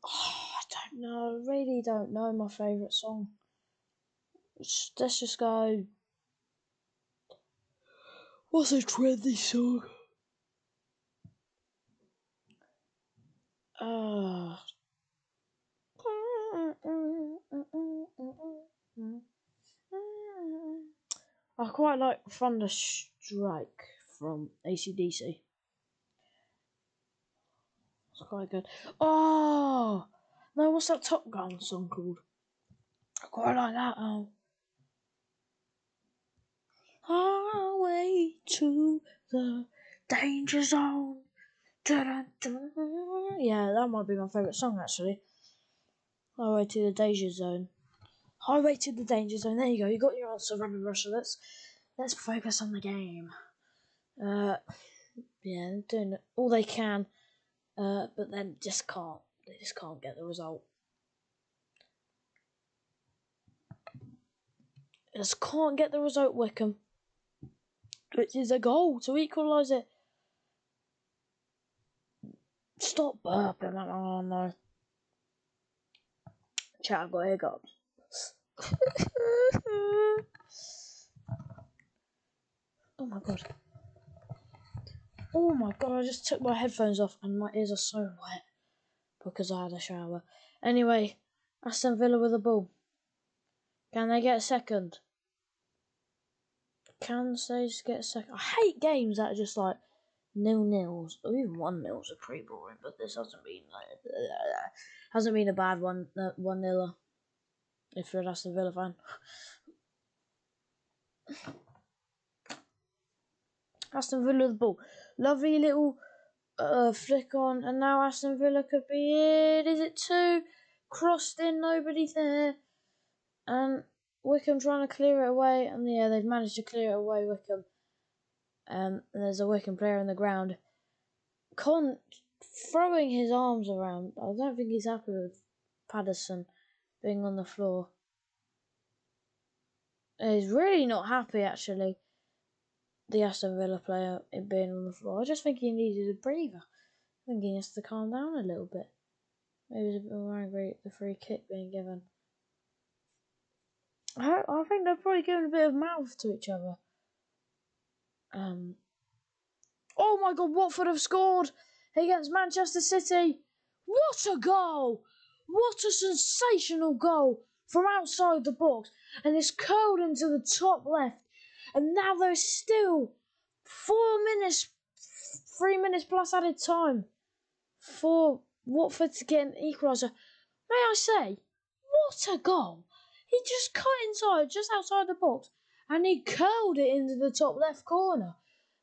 I don't know. Really don't know my favourite song. Let's just go. What's a trendy song? I quite like Thunderstrike from AC/DC. It's quite good. Oh! No, what's that Top Gun song called? I quite like that. Highway to the danger zone. Da-da-da. Yeah, that might be my favourite song actually. Highway to the danger zone. Highway to the danger zone. There you go. You got your answer, Robin Russia. Let's focus on the game. Yeah, they're doing all they can, but then just can't. They just can't get the result. Just can't get the result, Wycombe. Which is a goal to equalise it. Stop burping. Oh no. Chat, I've got hiccups. Oh my god. Oh my god, I just took my headphones off and my ears are so wet because I had a shower. Anyway, Aston Villa with the ball. Can they get a second? Can they just get a second? I hate games that are just like 0-0s, or even 1-0s are pretty boring, but this hasn't been a bad one, 1-0 if you're an Aston Villa fan. Aston Villa with the ball. Lovely little flick on, and now Aston Villa could be it. Is it 2? Crossed in, nobody there. And Wycombe trying to clear it away, and yeah, they've managed to clear it away, Wycombe. And there's a Wycombe player on the ground. Con throwing his arms around. I don't think he's happy with Patterson being on the floor. He's really not happy, actually, the Aston Villa player being on the floor. I just think he needed a breather. I think he has to calm down a little bit. Maybe he's a bit more angry at the free kick being given. I think they're probably giving a bit of mouth to each other. Oh my God, Watford have scored against Manchester City. What a goal! What a sensational goal from outside the box. And it's curled into the top left. And now there's still 3 minutes plus added time for Watford to get an equaliser. May I say, what a goal! He just cut inside, just outside the box, and he curled it into the top left corner.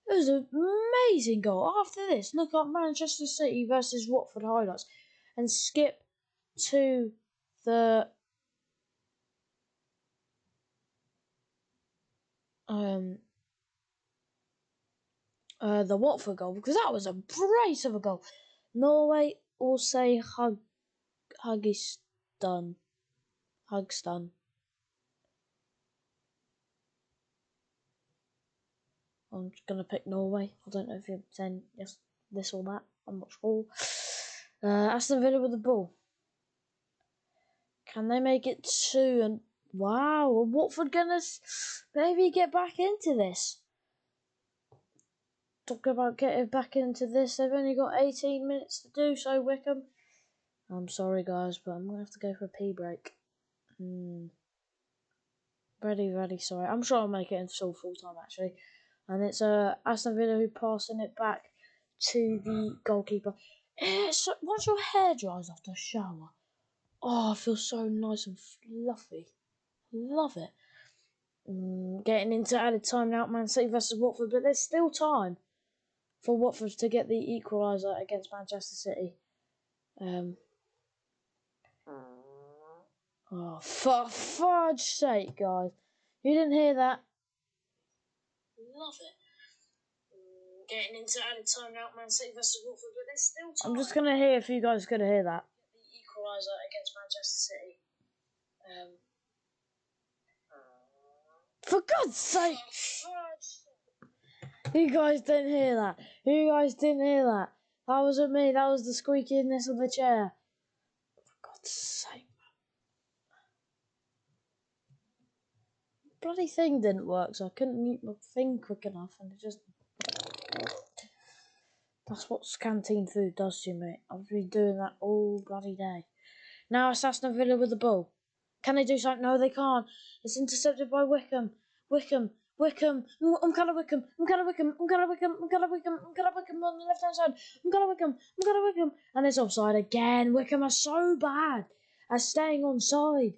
It was an amazing goal. After this, look up Manchester City versus Watford highlights and skip to the Watford goal, because that was a brace of a goal. Norway will say Hugstun. I'm just gonna pick Norway. I don't know if you're saying yes, this or that. I'm not sure. Aston Villa with the ball. Can they make it 2? And wow, are Watford gonna maybe get back into this? Talk about getting back into this. They've only got 18 minutes to do so, Wycombe. I'm sorry, guys, but I'm gonna have to go for a pee break. Very sorry. I'm sure I'll make it until full time actually. And it's Aston Villa who passing it back to the goalkeeper. So once your hair dries after a shower, oh, it feels so nice and fluffy. Love it. Getting into added time now, Man City versus Watford, but there's still time for Watford to get the equaliser against Manchester City. Oh, for fudge sake, guys. You didn't hear that? Love it. Getting into added time now, Man City versus Watford, but there's still time. I'm just going to hear if you guys are going to hear that. The equaliser against Manchester City. For God's sake! You guys didn't hear that. That wasn't me. That was the squeakiness of the chair. For God's sake. Bloody thing didn't work, so I couldn't mute my thing quick enough, and it just... That's what canteen food does to you, mate. I've been doing that all bloody day. Now it's Aston Villa with the ball. Can they do something? No, they can't. It's intercepted by Wycombe. Wycombe. I'm gonna Wycombe on the left hand side. I'm gonna Wycombe. And it's offside again. Wycombe are so bad at staying on side.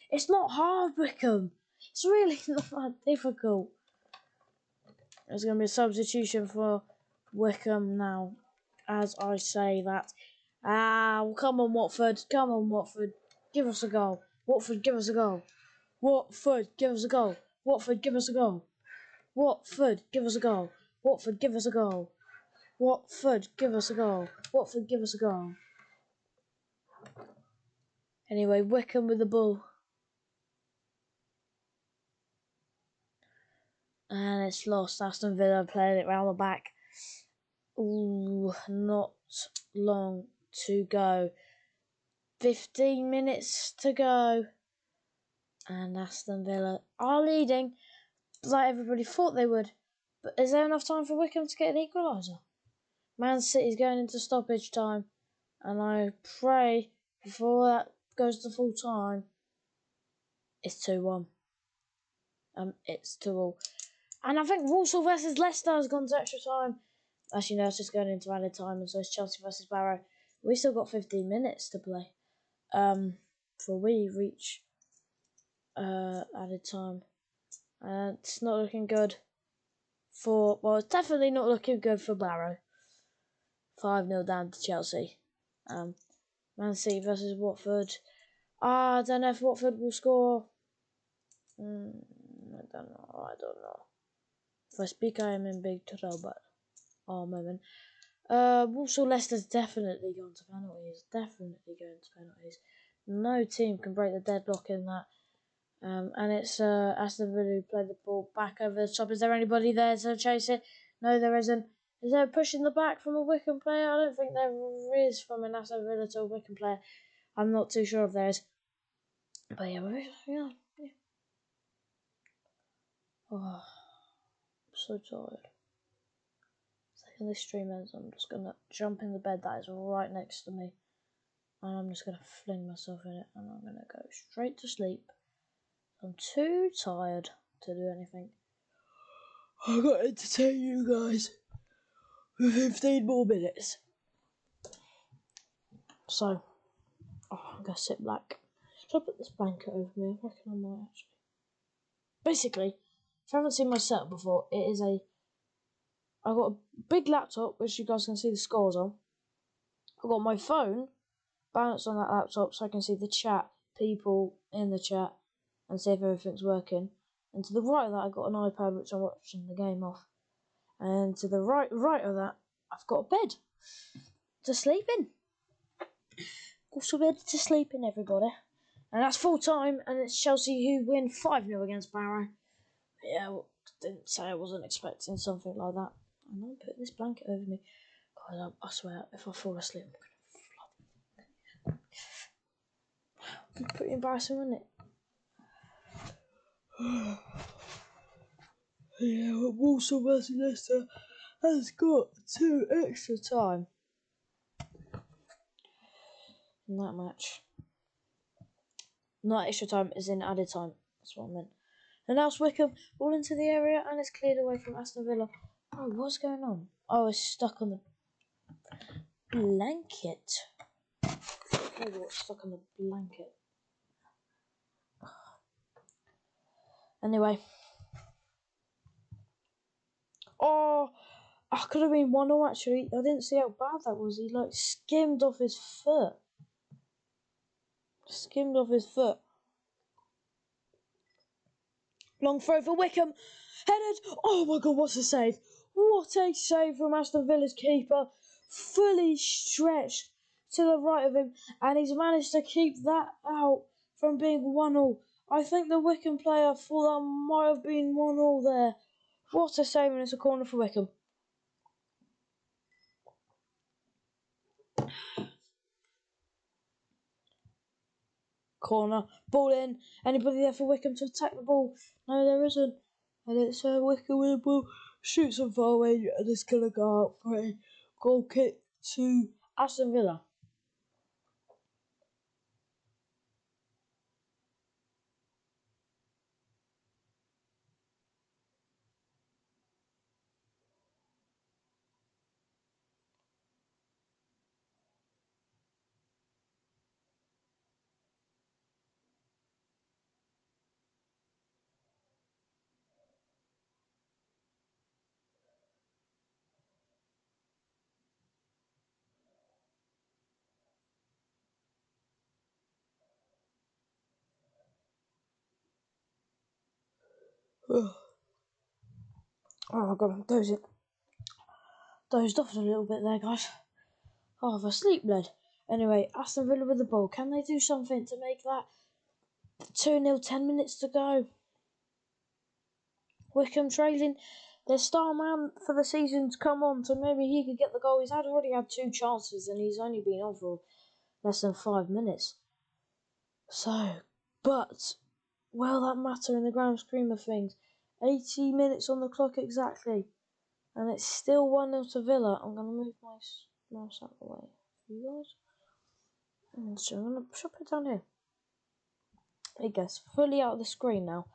It's not hard, Wycombe. It's really not that difficult. There's going to be a substitution for Wycombe now, as I say that. Come on, Watford. Give us a goal. Watford, give us a goal. Watford, give us a goal. Watford, give us a goal. Watford, give us a goal. Watford, give us a goal. Watford, give us a goal. Watford, give us a goal. Anyway, Wycombe with the ball. And it's lost. Aston Villa playing it round the back. Ooh, not long to go. 15 minutes to go. And Aston Villa are leading, like everybody thought they would. But is there enough time for Wycombe to get an equaliser? Man City's going into stoppage time. And I pray before that goes to full time, it's 2-1. It's 2-2. And I think Walsall versus Leicester has gone to extra time. Actually, no, it's just going into added time, and so it's Chelsea versus Barrow. We still got 15 minutes to play. Before we reach added time. It's not looking good it's definitely not looking good for Barrow. 5-0 down to Chelsea. Man City versus Watford. I don't know if Watford will score. I don't know. If I speak, I am in big trouble. Oh, moment. Walsall Leicester's definitely gone to penalties. No team can break the deadlock in that. And it's Aston Villa who play the ball back over the top. Is there anybody there to chase it? No, there isn't. Is there a push in the back from a Wycombe player? I don't think there is from an Aston Villa to a Wycombe player. I'm not too sure if there is. But yeah. Oh, I'm so tired. Second this stream ends, I'm just gonna jump in the bed that is right next to me, and I'm just gonna fling myself in it, and I'm gonna go straight to sleep. I'm too tired to do anything. I've got to entertain you guys for 15 more minutes. So, I'm gonna sit back. Should I put this blanket over me? I reckon I might actually. Basically, if you haven't seen my setup before, I've got a big laptop, which you guys can see the scores on. I've got my phone balanced on that laptop so I can see the chat, people in the chat, and see if everything's working. And to the right of that, I've got an iPad which I'm watching the game off. And to the right of that, I've got a bed to sleep in. Also, bed to sleep in, everybody. And that's full time, and it's Chelsea who win 5-0 against Barrow. Yeah, well, didn't say I wasn't expecting something like that. And I'm putting this blanket over me. God, I swear, if I fall asleep, I'm gonna flood. It's pretty embarrassing, isn't it? Yeah, but Walsall vs Leicester has got 2 extra time in that match. Not extra time, as in added time. That's what I meant. And now it's Wycombe, ball into the area, and it's cleared away from Aston Villa. Oh, what's going on? Oh, it's stuck on the blanket. Maybe it's stuck on the blanket. Anyway. Oh, I could have been 1-0 actually. I didn't see how bad that was. He skimmed off his foot. Skimmed off his foot. Long throw for Wycombe. Headed. Oh my god, what's a save. What a save from Aston Villa's keeper. Fully stretched to the right of him. And he's managed to keep that out from being 1-0. I think the Wycombe player thought that might have been 1-0 there. What a save, and it's a corner for Wycombe. Corner, ball in. Anybody there for Wycombe to attack the ball? No, there isn't. And it's Wycombe with the ball, shoots on far away, and it's gonna go out for a goal kick to Aston Villa. Oh my god, I'm dozing. Dozed off a little bit there, guys. Oh, the sleep led. Anyway, Aston Villa with the ball. Can they do something to make that 2-0, 10 minutes to go? Wycombe trailing. Their star man for the season's come on, so maybe he could get the goal. He's already had 2 chances, and he's only been on for less than 5 minutes. So, but will that matter in the grand scheme of things? 80 minutes on the clock exactly, and it's still 1-0 to Villa. I'm going to move my mouse out of the way for you guys. And so I'm going to put it down here. It gets fully out of the screen now.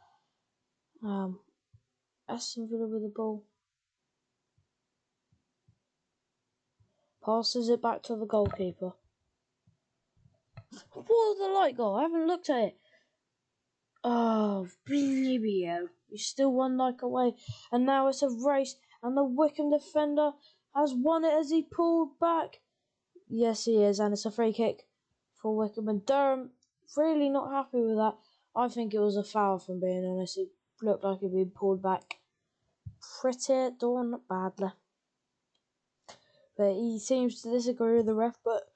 Aston Villa with the ball. Passes it back to the goalkeeper. What was the light goal? I haven't looked at it. Oh, Blibio. He's still 1 like away. And now it's a race. And the Wycombe defender has won it as he pulled back. Yes, he is. And it's a free kick for Wycombe. And Durham really not happy with that. I think it was a foul, from being honest. It looked like he'd been pulled back pretty darn badly. But he seems to disagree with the ref. But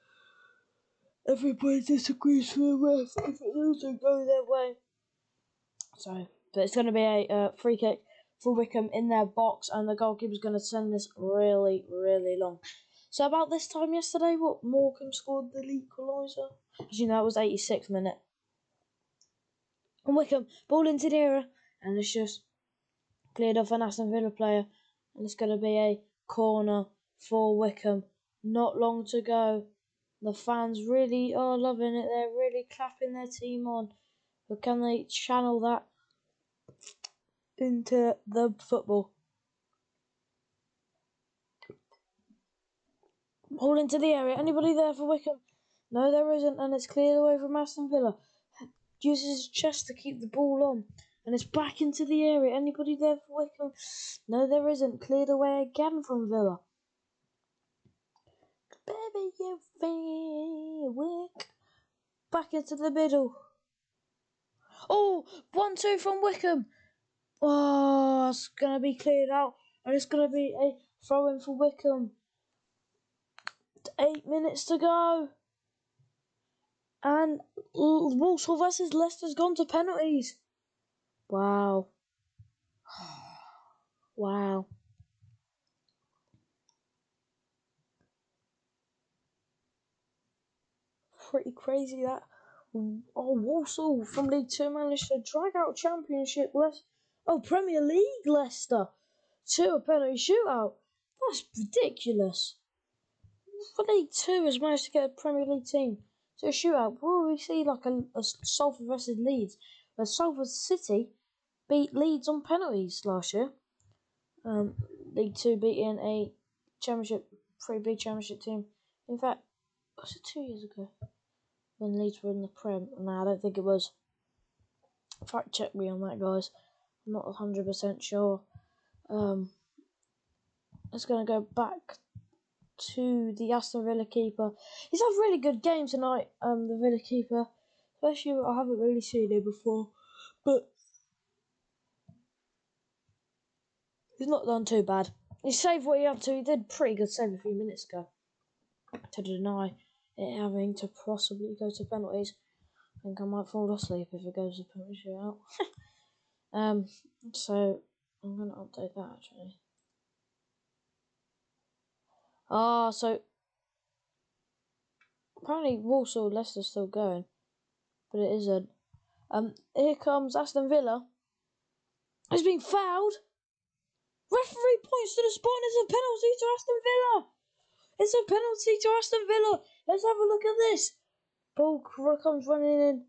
everybody disagrees with the ref if it doesn't go their way. So, but it's going to be a free kick for Wycombe in their box, and the goalkeeper's going to send this really, really long. So about this time yesterday, Morecambe scored the equaliser. As you know, it was 86th minute. And Wycombe, ball into the area, and it's just cleared off an Aston Villa player, and it's going to be a corner for Wycombe. Not long to go. The fans really are loving it. They're really clapping their team on. But can they channel that into the football? All into the area. Anybody there for Wycombe? No, there isn't, and it's cleared away from Aston Villa. Uses his chest to keep the ball on, and it's back into the area. Anybody there for Wycombe? No, there isn't. Cleared away again from Villa. Baby, you feel Wick. Back into the middle. Oh, 1-2 from Wycombe. Oh, it's going to be cleared out, and it's going to be a throw-in for Wycombe. 8 minutes to go. And Walsall versus Leicester's gone to penalties. Wow. Wow. Pretty crazy that. Oh, Walsall from League 2 managed to drag out Championship Premier League Leicester to a penalty shootout. That's ridiculous. For League 2 has managed to get a Premier League team to a shootout. Will we see like a Salford versus Leeds, where Salford City beat Leeds on penalties last year? League 2 beating a pretty big championship team. In fact, was it 2 years ago when Leeds were in the Prem? No, I don't think it was. Fact check me on that, guys. I'm not 100% sure. It's going to go back to the Aston Villa keeper. He's had a really good game tonight, the Villa keeper. Especially, I haven't really seen him before. But he's not done too bad. He saved what he had to. He did pretty good save a few minutes ago. To deny it having to possibly go to penalties. I think I might fall asleep if it goes to penalty shootout. So I'm going to update that actually. So apparently Walsall Leicester's still going, but it isn't. Here comes Aston Villa. Has been fouled. Referee points to the spot and it's a penalty to Aston Villa. It's a penalty to Aston Villa. Let's have a look at this. Ball comes running in.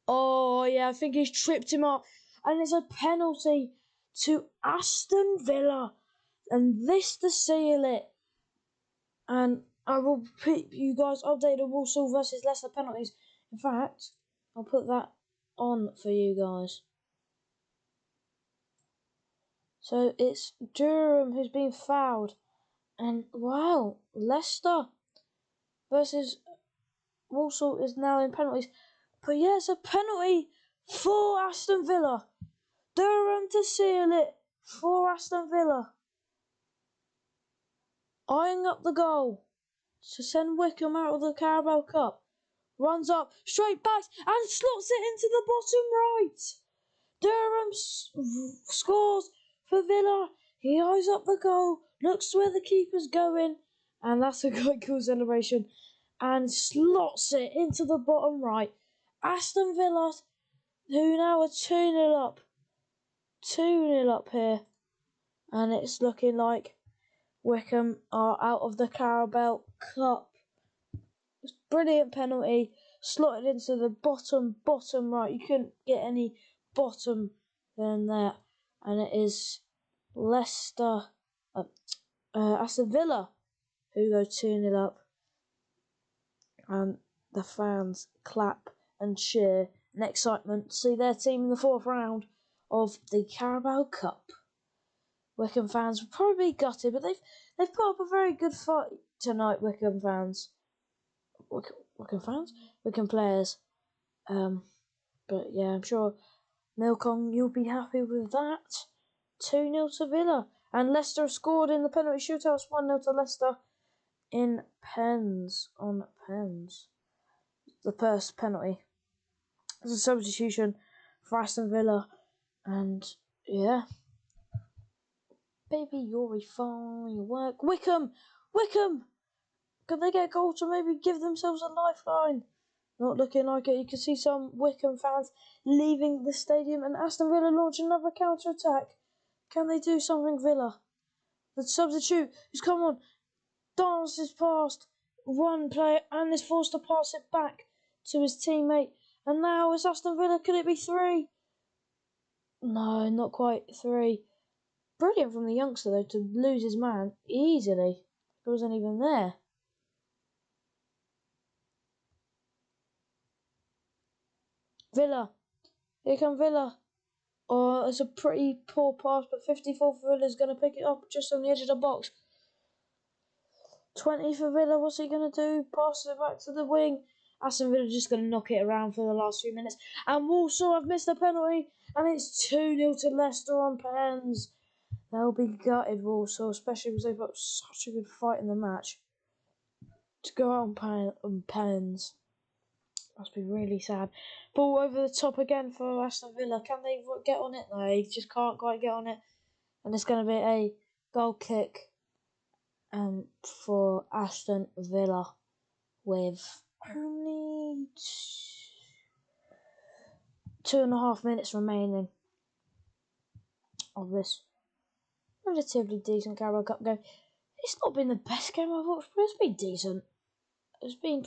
Oh, yeah, I think he's tripped him up. And it's a penalty to Aston Villa. And this to seal it. And I will keep you guys updated on Walsall versus Leicester penalties. In fact, I'll put that on for you guys. So it's Durham who's been fouled. And wow, Leicester versus Walsall is now in penalties. But yeah, it's a penalty for Aston Villa. Durham to seal it for Aston Villa. Eyeing up the goal to send Wycombe out of the Carabao Cup. Runs up, straight back, and slots it into the bottom right. Durham scores for Villa. He eyes up the goal, looks where the keeper's going, and that's a quite cool celebration, and slots it into the bottom right. Aston Villa, who now are 2-0 up. 2-0 up here. And it's looking like Wycombe are out of the Carabao Cup. Brilliant penalty, slotted into the bottom right. You couldn't get any bottom than that. And it is Aston Villa who go 2-0 up. And the fans clap and cheer in excitement to see their team in the fourth round of the Carabao Cup. Wycombe fans will probably be gutted, but they've put up a very good fight tonight, Wycombe fans. Wycombe players. But yeah, I'm sure Milcom, you'll be happy with that. 2-0 to Villa. And Leicester scored in the penalty shootouts. 1-0 to Leicester in pens. On pens. The first penalty. It's a substitution for Aston Villa. And yeah. Baby, you're fine. You work. Wycombe! Could they get a goal to maybe give themselves a lifeline? Not looking like it. You can see some Wycombe fans leaving the stadium, and Aston Villa launch another counter-attack. Can they do something, Villa? The substitute who's come on, dances past one player and is forced to pass it back to his teammate. And now it's Aston Villa. Could it be 3? No, not quite 3. Brilliant from the youngster, though, to lose his man easily. He wasn't even there. Villa. Here come Villa. Oh, it's a pretty poor pass, but 54 for Villa is going to pick it up just on the edge of the box. 20 for Villa, what's he going to do? Passes it back to the wing. Aston Villa just going to knock it around for the last few minutes. And Walsall have missed a penalty, and it's 2-0 to Leicester on pens. They'll be gutted, Walsall, especially because they've got such a good fight in the match. To go out on pens. Must be really sad. Ball over the top again for Aston Villa. Can they get on it? No, they just can't quite get on it. And it's going to be a goal kick for Aston Villa with only 2.5 minutes remaining of this relatively decent Carabao Cup game. It's not been the best game I've watched, but it's been decent. It's been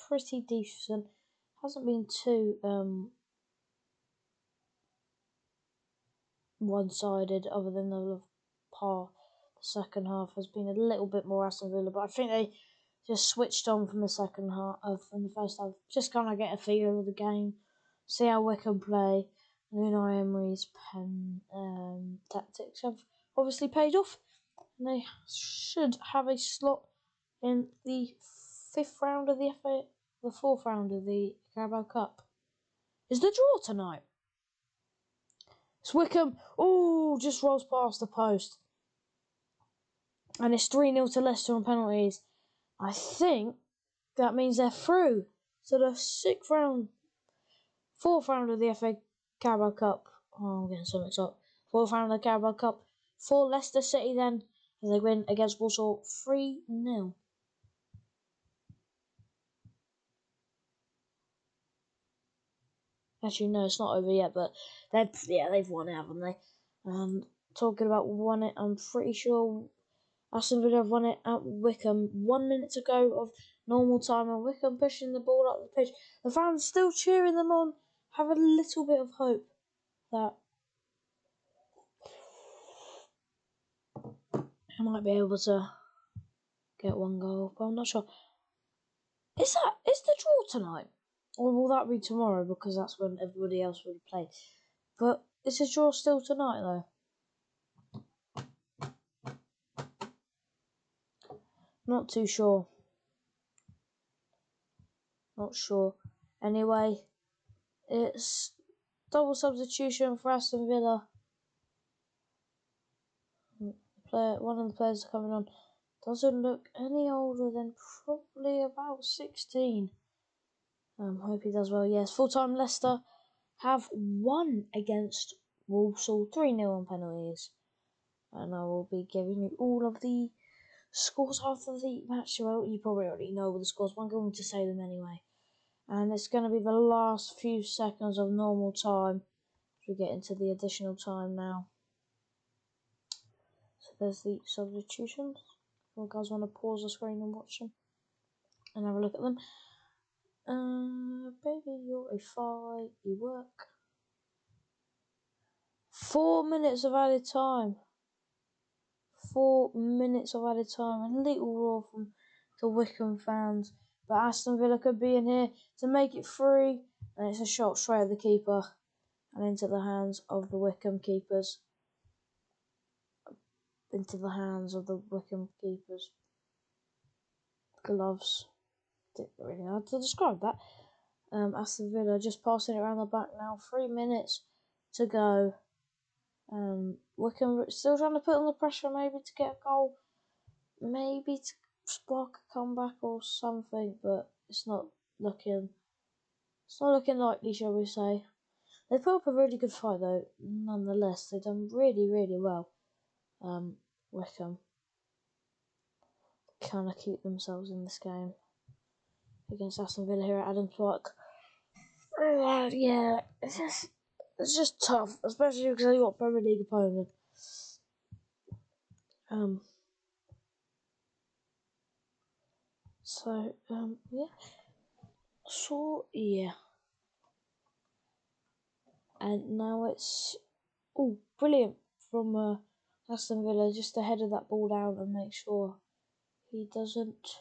pretty decent. Hasn't been too one-sided, other than the second half has been a little bit more Aston Villa, but I think they just switched on from the second half, from the first half, just kind of get a feel of the game, see how Wycombe play. And Unai Emery's tactics have obviously paid off, and they should have a slot in the 5th round of the the 4th round of the Carabao Cup. Is the draw tonight? It's Wycombe. Oh, just rolls past the post. And it's 3-0 to Leicester on penalties. I think that means they're through to the 4th round of the FA Carabao Cup. Oh, I'm getting so mixed up. 4th round of the Carabao Cup for Leicester City then, as they win against Walsall 3-0. Actually, no, it's not over yet, but they've won it, haven't they? And talking about won it, I'm pretty sure Aston Villa have won it at Wycombe. 1 minute to go of normal time, and Wycombe pushing the ball up the pitch. The fans still cheering them on. Have a little bit of hope that they might be able to get one goal, but I'm not sure. Is the draw tonight? Or will that be tomorrow, because that's when everybody else would have played? But is the draw still tonight, though? Not too sure. Not sure. Anyway, it's double substitution for Aston Villa. One of the players coming on doesn't look any older than probably about 16. Hope he does well. Yes, full-time Leicester have won against Walsall 3-0 on penalties. And I will be giving you all of the scores after the match. Well, you probably already know all the scores, but I'm going to say them anyway. And it's going to be the last few seconds of normal time as we get into the additional time now. So there's the substitutions. If you guys want to pause the screen and watch them and have a look at them. Baby, you're a fight, you work. 4 minutes of added time. 4 minutes of added time. A little roar from the Wycombe fans. But Aston Villa could be in here to make it 3. And it's a shot straight at the keeper. And into the hands of the Wycombe keepers. Into the hands of the Wycombe keepers. Gloves. Didn't really know how to describe that. Aston Villa just passing it around the back now. 3 minutes to go. Wycombe still trying to put on the pressure, maybe to get a goal, maybe to spark a comeback or something, but it's not looking likely, shall we say. They put up a really good fight though, nonetheless. They've done really, really well. Wycombe kind of keep themselves in this game. against Aston Villa here at Adams Park. Yeah, it's just tough, especially because they got Premier League opponent. Yeah. So, yeah. And now it's, brilliant from Aston Villa, just to header that ball down and make sure he doesn't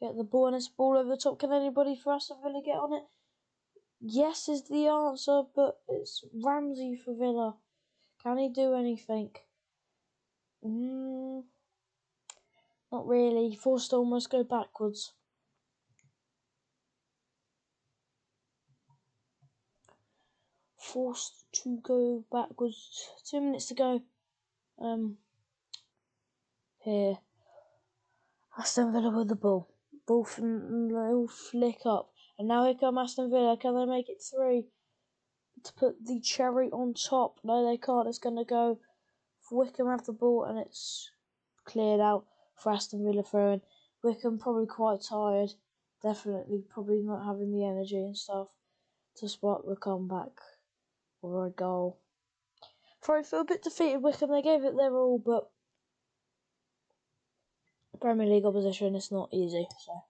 get the ball, and it's ball over the top. Can anybody for Aston Villa get on it? Yes is the answer, but it's Ramsey for Villa. Can he do anything? Not really. Forced to almost go backwards. Forced to go backwards. 2 minutes to go. Here. Aston Villa with the ball. Ball from little flick up. And now here come Aston Villa. Can they make it 3? To put the cherry on top. No, they can't. It's going to go. Wycombe have the ball and it's cleared out for Aston Villa throwing. Wycombe probably quite tired. Definitely probably not having the energy and stuff to spot the comeback or a goal. Probably feel a bit defeated, Wycombe. They gave it their all, but Premier League opposition, it's not easy. So,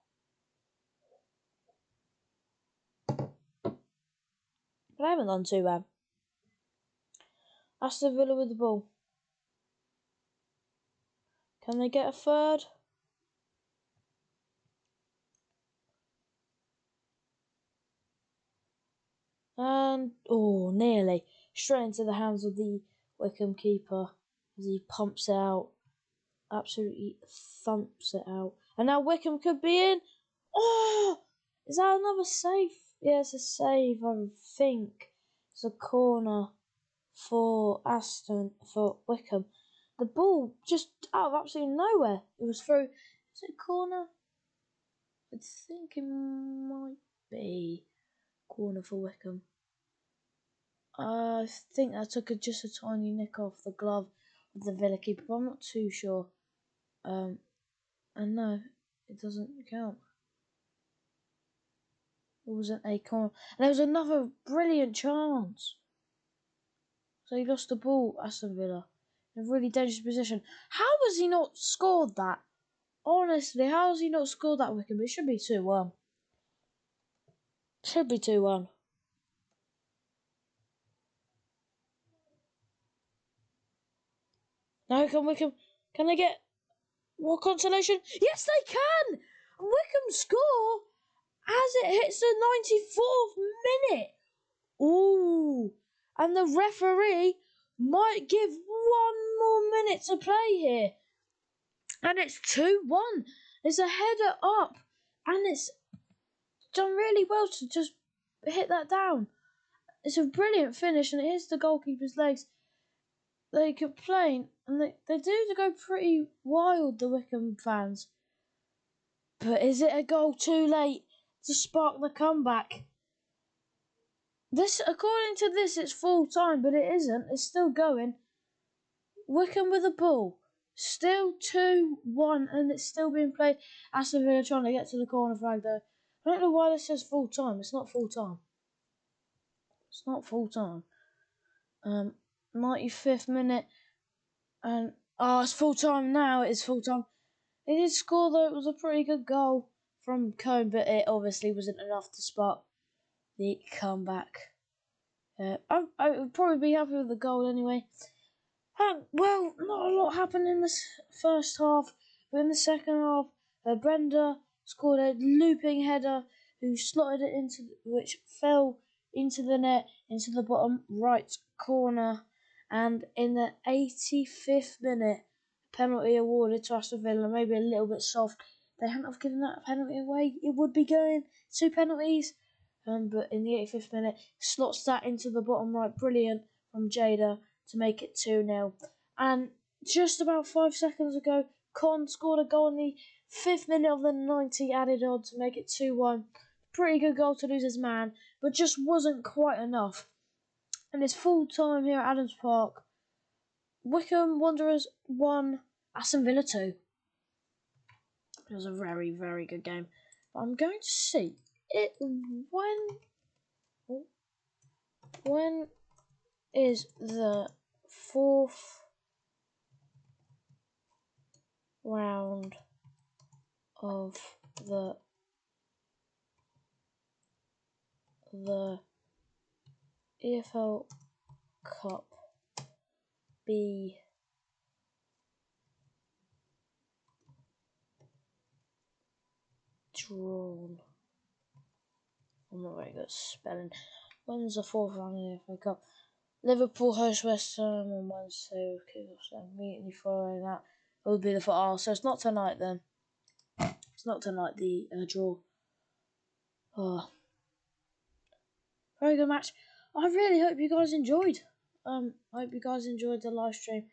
but I haven't done too bad. Aston Villa with the ball. Can they get a third? And, nearly. Straight into the hands of the Wycombe keeper as he pumps it out. Absolutely thumps it out. And now Wycombe could be in. Oh! Is that another save? Yeah, it's a save, I think. It's a corner for Wycombe. The ball just out of absolutely nowhere. It was through. Is it a corner? I think it might be corner for Wycombe. I think that took just a tiny nick off the glove of the Villa keeper, but I'm not too sure. And no, it doesn't count. It wasn't a corner. And there was another brilliant chance. So he lost the ball, Aston Villa, in a really dangerous position. How has he not scored that? Honestly, how has he not scored that, Wycombe? It should be 2-1. Should be 2-1. Now Wycombe, can they get more consolation? Yes, they can! Wycombe score as it hits the 94th minute. Ooh, and the referee might give 1 more minute to play here. And it's 2-1. It's a header up, and it's done really well to just hit that down. It's a brilliant finish, and it hits the goalkeeper's legs. They complain, and they do go pretty wild, the Wycombe fans. But is it a goal too late to spark the comeback? According to this, it's full time, but it isn't. It's still going. Wycombe with the ball. Still 2-1, and it's still being played. Aston Villa trying to get to the corner flag, though. I don't know why this says full time. It's not full time. It's not full time. 95th minute. And, it's full time now. It is full time. They did score, though. It was a pretty good goal from Cone, but it obviously wasn't enough to spark the comeback. I would probably be happy with the goal anyway. Well, not a lot happened in the first half, but in the second half, Brenda scored a looping header who slotted it which fell into the net, into the bottom right corner, and in the 85th minute, penalty awarded to Aston Villa, maybe a little bit soft. They hadn't have given that penalty away, it would be going 2 penalties. But in the 85th minute, slots that into the bottom right, brilliant from Jada to make it 2-0. And just about 5 seconds ago, Con scored a goal in the 5th minute of the 90 added on to make it 2-1. Pretty good goal to lose his man, but just wasn't quite enough. And it's full time here at Adams Park. Wycombe Wanderers 1, Aston Villa 2. It was a very, very good game. I'm going to see it when is the 4th round of the EFL Cup be drawn? I'm not very good at spelling. When's the 4th round of the EFL Cup? Liverpool host West Ham on Wednesday. Immediately following that, it will be the so it's not tonight then. It's not tonight, the draw. Oh, very good match. I really hope you guys enjoyed. I hope you guys enjoyed the live stream.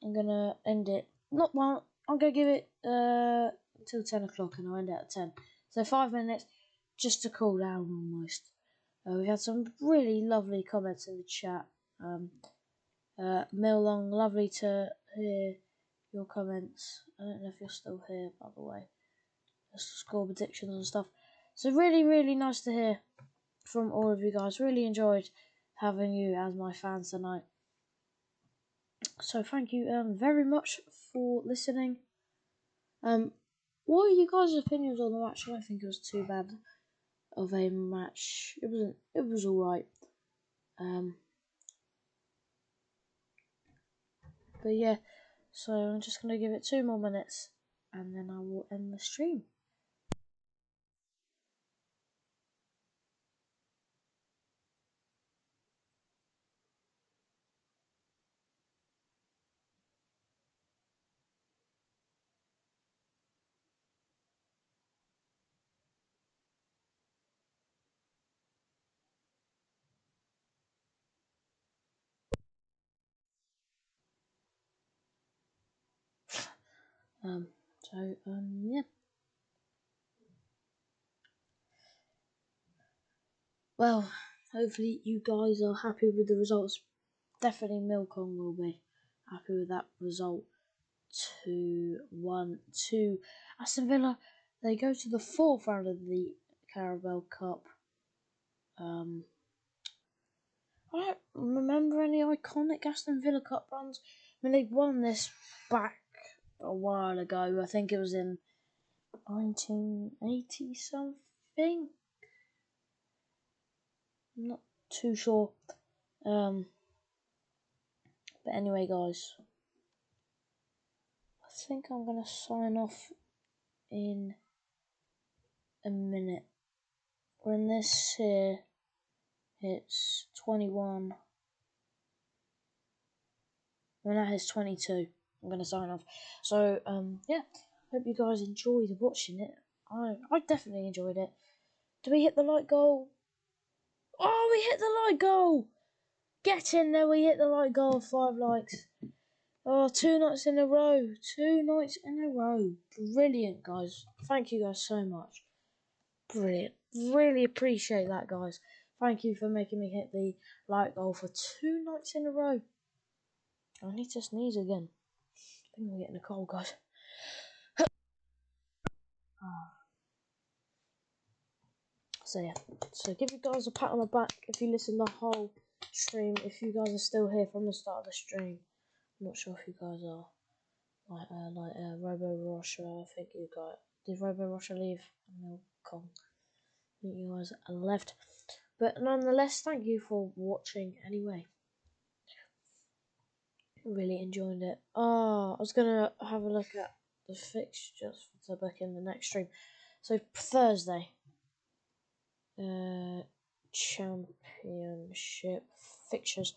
I'm gonna end it. I'm gonna give it until 10 o'clock, and I'll end it at 10. So 5 minutes, just to cool down almost. We had some really lovely comments in the chat. Milong, lovely to hear your comments. I don't know if you're still here, by the way. The score predictions and stuff. So really, really nice to hear from all of you guys. Really enjoyed having you as my fans tonight. So thank you very much for listening. What are you guys' opinions on the match? I don't think it was too bad of a match. It was alright. But yeah, so I'm just gonna give it 2 more minutes and then I will end the stream. Yeah. Well, hopefully you guys are happy with the results. Definitely Milcom will be happy with that result. 2-1 to Aston Villa. They go to the 4th round of the Carabao Cup. I don't remember any iconic Aston Villa Cup runs. I mean, they won this back a while ago. I think it was in 1980 something. I'm not too sure. But anyway, guys, I think I'm gonna sign off in a minute. When this here hits 21, when that hits 22, I'm gonna sign off. So yeah, hope you guys enjoyed watching it. I definitely enjoyed it. Did we hit the like goal? Oh, we hit the like goal! Get in there, we hit the like goal of 5 likes. Oh, 2 nights in a row. 2 nights in a row. Brilliant, guys. Thank you guys so much. Brilliant. Really appreciate that, guys. Thank you for making me hit the like goal for 2 nights in a row. I need to sneeze again. I think I'm getting a cold, guys. So yeah, so give you guys a pat on the back if you listen the whole stream. If you guys are still here from the start of the stream, I'm not sure if you guys are. Robo Russia, I think you got. Did Robo Russia leave? No, Kong. I think you guys left. But nonetheless, thank you for watching anyway. Really enjoyed it. I was gonna have a look at the fixtures to book in the next stream. So Thursday, championship fixtures.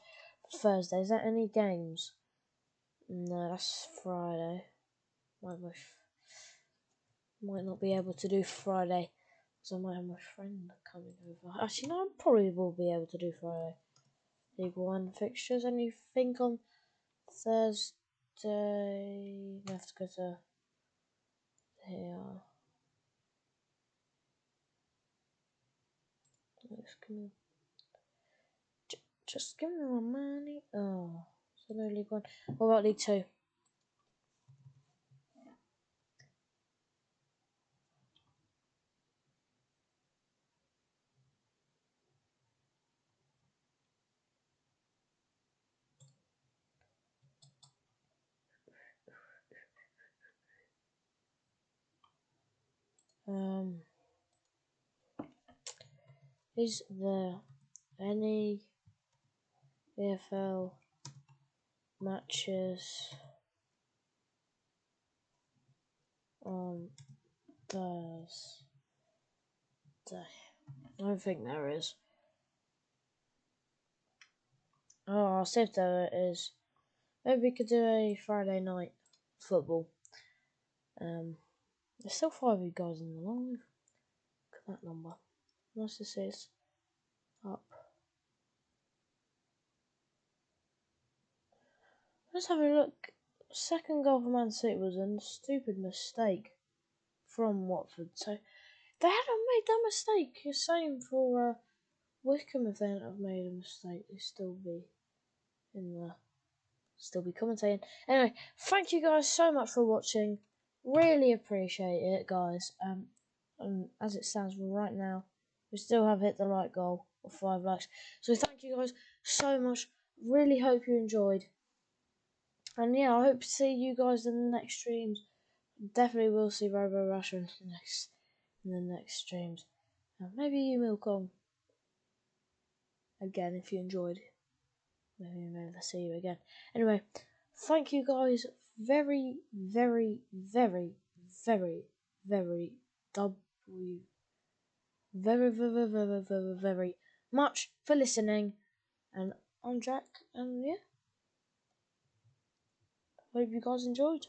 Thursday. Is there any games? No, that's Friday. Might not be able to do Friday because I might have my friend coming over. Actually, no, I probably will be able to do Friday. League One fixtures. Anything on Thursday? I have to go to here. Just give me my money. Oh, so no League One. What about League Two? Is there any EFL matches on Thursday? I don't think there is. Oh, I'll see if there is. Maybe we could do a Friday night football. There's still 5 of you guys in the live. Look at that number. Nice to see it's up. Let's have a look. Second goal for Man City was a stupid mistake from Watford. So they hadn't made that mistake. The same for Wycombe. If they hadn't have made a mistake, they'd still be in the commentating. Anyway, thank you guys so much for watching. Really appreciate it, guys. As it stands right now, we still have hit the like goal of 5 likes. So thank you guys so much. Really hope you enjoyed. And yeah, I hope to see you guys in the next streams. Definitely will see Robo Rusher in the next streams. Maybe you Milcom again if you enjoyed. Maybe I'll see you again. Anyway, thank you guys very, very, very, very, very, very much for listening. And I'm Jack, and yeah, hope you guys enjoyed.